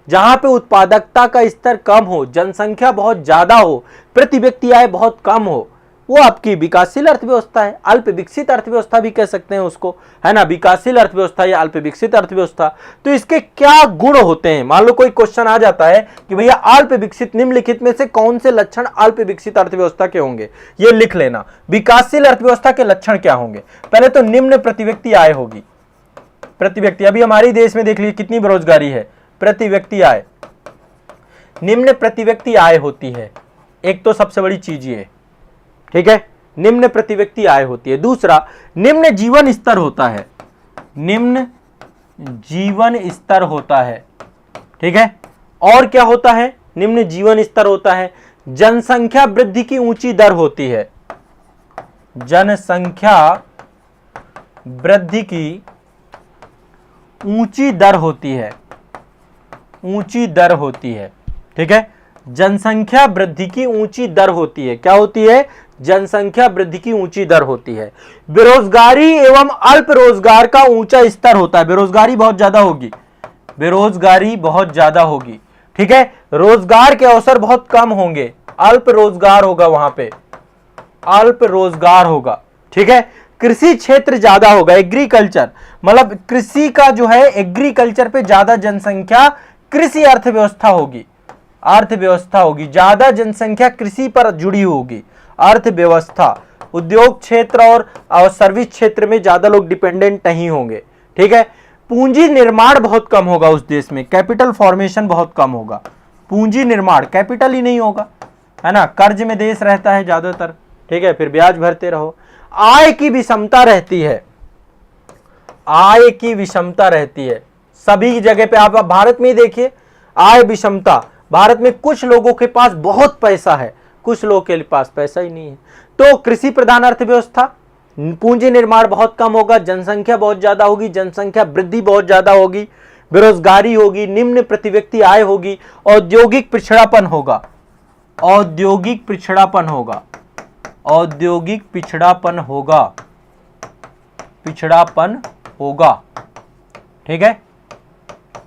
जहां पे उत्पादकता का स्तर कम हो, जनसंख्या बहुत ज्यादा हो, प्रति व्यक्ति आय बहुत कम हो, वो आपकी विकासशील अर्थव्यवस्था है। अल्प विकसित अर्थव्यवस्था भी कह सकते हैं उसको, है ना, विकासशील अर्थव्यवस्था या अल्प विकसित अर्थव्यवस्था। तो इसके क्या गुण होते हैं? मान लो कोई क्वेश्चन आ जाता है कि भैया अल्प विकसित निम्नलिखित में से कौन से लक्षण अल्प विकसित अर्थव्यवस्था के होंगे, ये लिख लेना। विकासशील अर्थव्यवस्था के लक्षण क्या होंगे? पहले तो निम्न प्रति व्यक्ति आय होगी। प्रति व्यक्ति, अभी हमारे देश में देख लीजिए कितनी बेरोजगारी है, प्रति व्यक्ति आय, निम्न प्रति व्यक्ति आय होती है। एक तो सबसे बड़ी चीज ये, ठीक है, निम्न प्रति व्यक्ति आय होती है। दूसरा, निम्न जीवन स्तर होता है, निम्न जीवन स्तर होता है, ठीक है। और क्या होता है? निम्न जीवन स्तर होता है। जनसंख्या वृद्धि की ऊंची दर होती है, जनसंख्या वृद्धि की ऊंची दर होती है, ऊंची दर होती है, ठीक है। जनसंख्या वृद्धि की ऊंची दर होती है। क्या होती है? जनसंख्या वृद्धि की ऊंची दर होती है। बेरोजगारी एवं अल्प रोजगार का ऊंचा स्तर होता है। बेरोजगारी बहुत ज्यादा होगी, बेरोजगारी बहुत ज्यादा होगी, ठीक है। रोजगार के अवसर बहुत कम होंगे, अल्प रोजगार होगा, वहां पे अल्प रोजगार होगा, ठीक है। कृषि क्षेत्र ज्यादा होगा, एग्रीकल्चर, मतलब कृषि का जो है एग्रीकल्चर पे ज्यादा जनसंख्या, कृषि अर्थव्यवस्था होगी, अर्थव्यवस्था होगी, ज्यादा जनसंख्या कृषि पर जुड़ी होगी, अर्थव्यवस्था। उद्योग क्षेत्र और सर्विस क्षेत्र में ज्यादा लोग डिपेंडेंट नहीं होंगे, ठीक है। पूंजी निर्माण बहुत कम होगा उस देश में, कैपिटल फॉर्मेशन बहुत कम होगा, पूंजी निर्माण, कैपिटल ही नहीं होगा, है ना। कर्ज में देश रहता है ज्यादातर, ठीक है, फिर ब्याज भरते रहो। आय की विषमता रहती है, आय की विषमता रहती है सभी जगह पे। आप भारत में ही देखिए, आय विषमता, भारत में कुछ लोगों के पास बहुत पैसा है, कुछ लोगों के पास पैसा ही नहीं है। तो कृषि प्रधान अर्थव्यवस्था, पूंजी निर्माण बहुत कम होगा, जनसंख्या बहुत ज्यादा होगी, जनसंख्या वृद्धि बहुत ज्यादा होगी, बेरोजगारी होगी, निम्न प्रति व्यक्ति आय होगी, औद्योगिक पिछड़ापन होगा, औद्योगिक पिछड़ापन होगा, औद्योगिक पिछड़ापन होगा, पिछड़ापन होगा, ठीक है,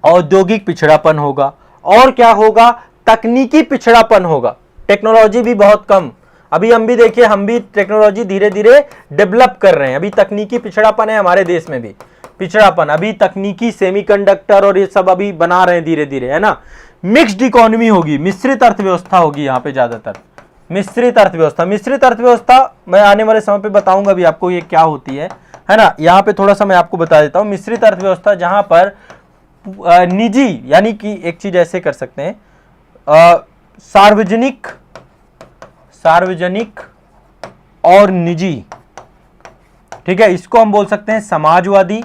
औद्योगिक पिछड़ापन होगा। और क्या होगा? तकनीकी पिछड़ापन होगा, टेक्नोलॉजी भी बहुत कम। अभी हम भी देखिए, हम भी टेक्नोलॉजी धीरे धीरे डेवलप कर रहे हैं, अभी तकनीकी पिछड़ापन है हमारे देश में भी, पिछड़ापन, अभी तकनीकी सेमीकंडक्टर और ये सब अभी बना रहे हैं धीरे धीरे, है ना। मिक्स्ड इकोनॉमी होगी, मिश्रित अर्थव्यवस्था होगी यहाँ पे ज्यादातर, मिश्रित अर्थव्यवस्था। मिश्रित अर्थव्यवस्था मैं आने वाले समय पे बताऊंगा भी आपको ये क्या होती है ना। यहाँ पे थोड़ा सा मैं आपको बता देता हूँ। मिश्रित अर्थव्यवस्था जहां पर निजी, यानी कि एक चीज ऐसे कर सकते हैं, सार्वजनिक, सार्वजनिक और निजी, ठीक है, इसको हम बोल सकते हैं समाजवादी,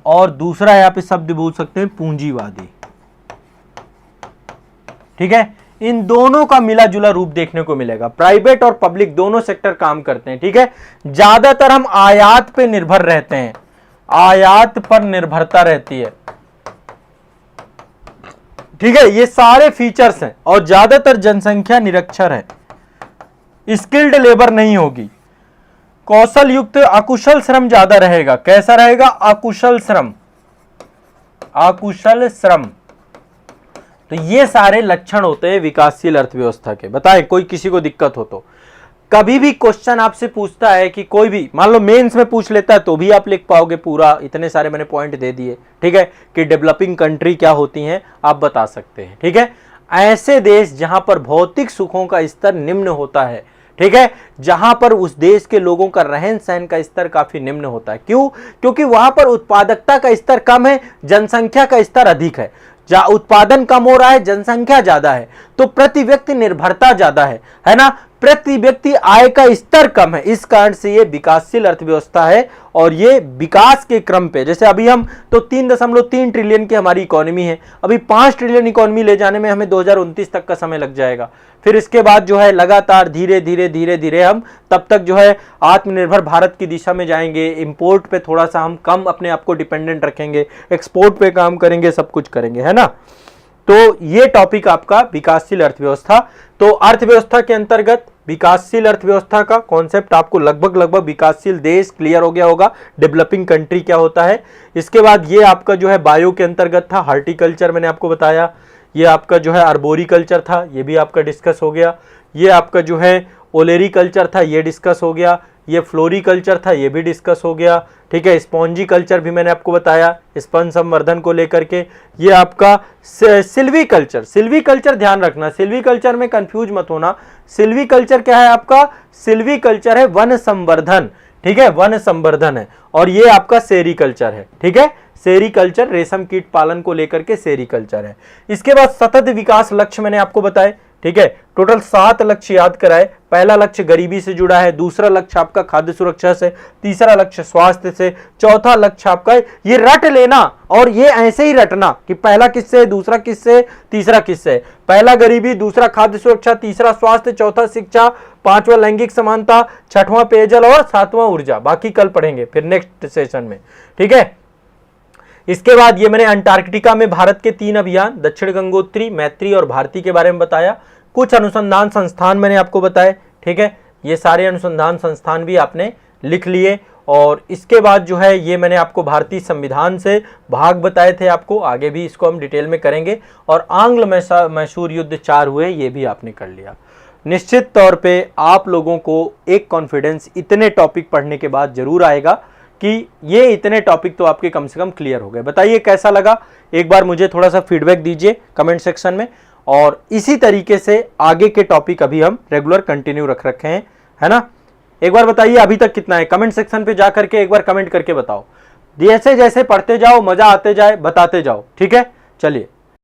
और दूसरा यहाँ पे शब्द बोल सकते हैं पूंजीवादी, ठीक है। इन दोनों का मिला जुला रूप देखने को मिलेगा। प्राइवेट और पब्लिक दोनों सेक्टर काम करते हैं, ठीक है। ज्यादातर हम आयात पे निर्भर रहते हैं, आयात पर निर्भरता रहती है, ठीक है। ये सारे फीचर्स हैं, और ज्यादातर जनसंख्या निरक्षर है, स्किल्ड लेबर नहीं होगी, कौशल युक्त, अकुशल श्रम ज्यादा रहेगा। कैसा रहेगा? अकुशल श्रम, अकुशल श्रम। तो ये सारे लक्षण होते हैं विकासशील अर्थव्यवस्था के। बताएं कोई किसी को दिक्कत हो तो। कभी भी क्वेश्चन आपसे पूछता है कि कोई भी, मान लो मेंस में पूछ लेता है तो भी आप लिख पाओगे पूरा, इतने सारे मैंने पॉइंट दे दिए, ठीक है, कि डेवलपिंग कंट्री क्या होती हैं आप बता सकते हैं, ठीक है। ऐसे देश जहां पर भौतिक सुखों का स्तर निम्न होता है, ठीक है, जहां पर उस देश के लोगों का रहन सहन का स्तर काफी निम्न होता है। क्यों? क्योंकि वहां पर उत्पादकता का स्तर कम है, जनसंख्या का स्तर अधिक है। जहां उत्पादन कम हो रहा है, जनसंख्या ज्यादा है, तो प्रति व्यक्ति निर्भरता ज्यादा है ना, प्रति व्यक्ति आय का स्तर कम है, इस कारण से ये विकासशील अर्थव्यवस्था है। और ये विकास के क्रम पे, जैसे अभी हम तो 3.3 ट्रिलियन की हमारी इकोनॉमी है, अभी 5 ट्रिलियन इकोनॉमी ले जाने में हमें 2029 तक का समय लग जाएगा। फिर इसके बाद जो है लगातार धीरे धीरे हम तब तक जो है आत्मनिर्भर भारत की दिशा में जाएंगे। इंपोर्ट पे थोड़ा सा हम कम अपने आप को डिपेंडेंट रखेंगे, एक्सपोर्ट पे काम करेंगे, सब कुछ करेंगे, है ना। तो ये टॉपिक आपका विकासशील अर्थव्यवस्था। तो अर्थव्यवस्था के अंतर्गत विकासशील अर्थव्यवस्था का कॉन्सेप्ट आपको लगभग विकासशील देश क्लियर हो गया होगा, डेवलपिंग कंट्री क्या होता है। इसके बाद ये आपका जो है बायो के अंतर्गत था, हार्टिकल्चर मैंने आपको बताया, ये आपका जो है आर्बोरिकल्चर था, ये भी आपका डिस्कस हो गया। ये आपका जो है ओलेरिकल्चर था, ये डिस्कस हो गया। ये फ्लोरिकल्चर था, ये भी डिस्कस हो गया, ठीक है। स्पॉन्जी कल्चर भी मैंने आपको बताया, स्पंज संवर्धन को लेकर के। ये आपका सिल्वीकल्चर, सिल्वीकल्चर ध्यान रखना, सिल्वीकल्चर में कंफ्यूज मत होना। सिल्वीकल्चर क्या है आपका, सिल्वीकल्चर है वन संवर्धन, ठीक है, वन संवर्धन है। और ये आपका सेरीकल्चर है, ठीक है, सेरीकल्चर रेशम कीट पालन को लेकर के सेरीकल्चर है। इसके बाद सतत विकास लक्ष्य मैंने आपको बताए, ठीक है, टोटल 7 लक्ष्य याद कराए। पहला लक्ष्य गरीबी से जुड़ा है, दूसरा लक्ष्य आपका खाद्य सुरक्षा से, तीसरा लक्ष्य स्वास्थ्य से, चौथा लक्ष्य आपका ये रट लेना, और ये ऐसे ही रटना कि पहला किससे, दूसरा किससे, तीसरा किससे। पहला गरीबी, दूसरा खाद्य सुरक्षा, तीसरा स्वास्थ्य, चौथा शिक्षा, पांचवा लैंगिक समानता, छठवां पेयजल और सातवां ऊर्जा। बाकी कल पढ़ेंगे फिर नेक्स्ट सेशन में, ठीक है। इसके बाद ये मैंने अंटार्कटिका में भारत के 3 अभियान, दक्षिण गंगोत्री, मैत्री और भारती के बारे में बताया। कुछ अनुसंधान संस्थान मैंने आपको बताए, ठीक है, ये सारे अनुसंधान संस्थान भी आपने लिख लिए। और इसके बाद जो है ये मैंने आपको भारतीय संविधान से भाग बताए थे आपको, आगे भी इसको हम डिटेल में करेंगे। और आंग्ल मैसूर युद्ध 4 हुए, ये भी आपने कर लिया। निश्चित तौर पे आप लोगों को एक कॉन्फिडेंस इतने टॉपिक पढ़ने के बाद जरूर आएगा कि ये इतने टॉपिक तो आपके कम से कम क्लियर हो गए। बताइए कैसा लगा, एक बार मुझे थोड़ा सा फीडबैक दीजिए कमेंट सेक्शन में। और इसी तरीके से आगे के टॉपिक अभी हम रेगुलर कंटिन्यू रख रखे हैं, है ना। एक बार बताइए अभी तक कितना है, कमेंट सेक्शन पे जा करके एक बार कमेंट करके बताओ। जैसे जैसे पढ़ते जाओ, मजा आते जाए, बताते जाओ, ठीक है। चलिए।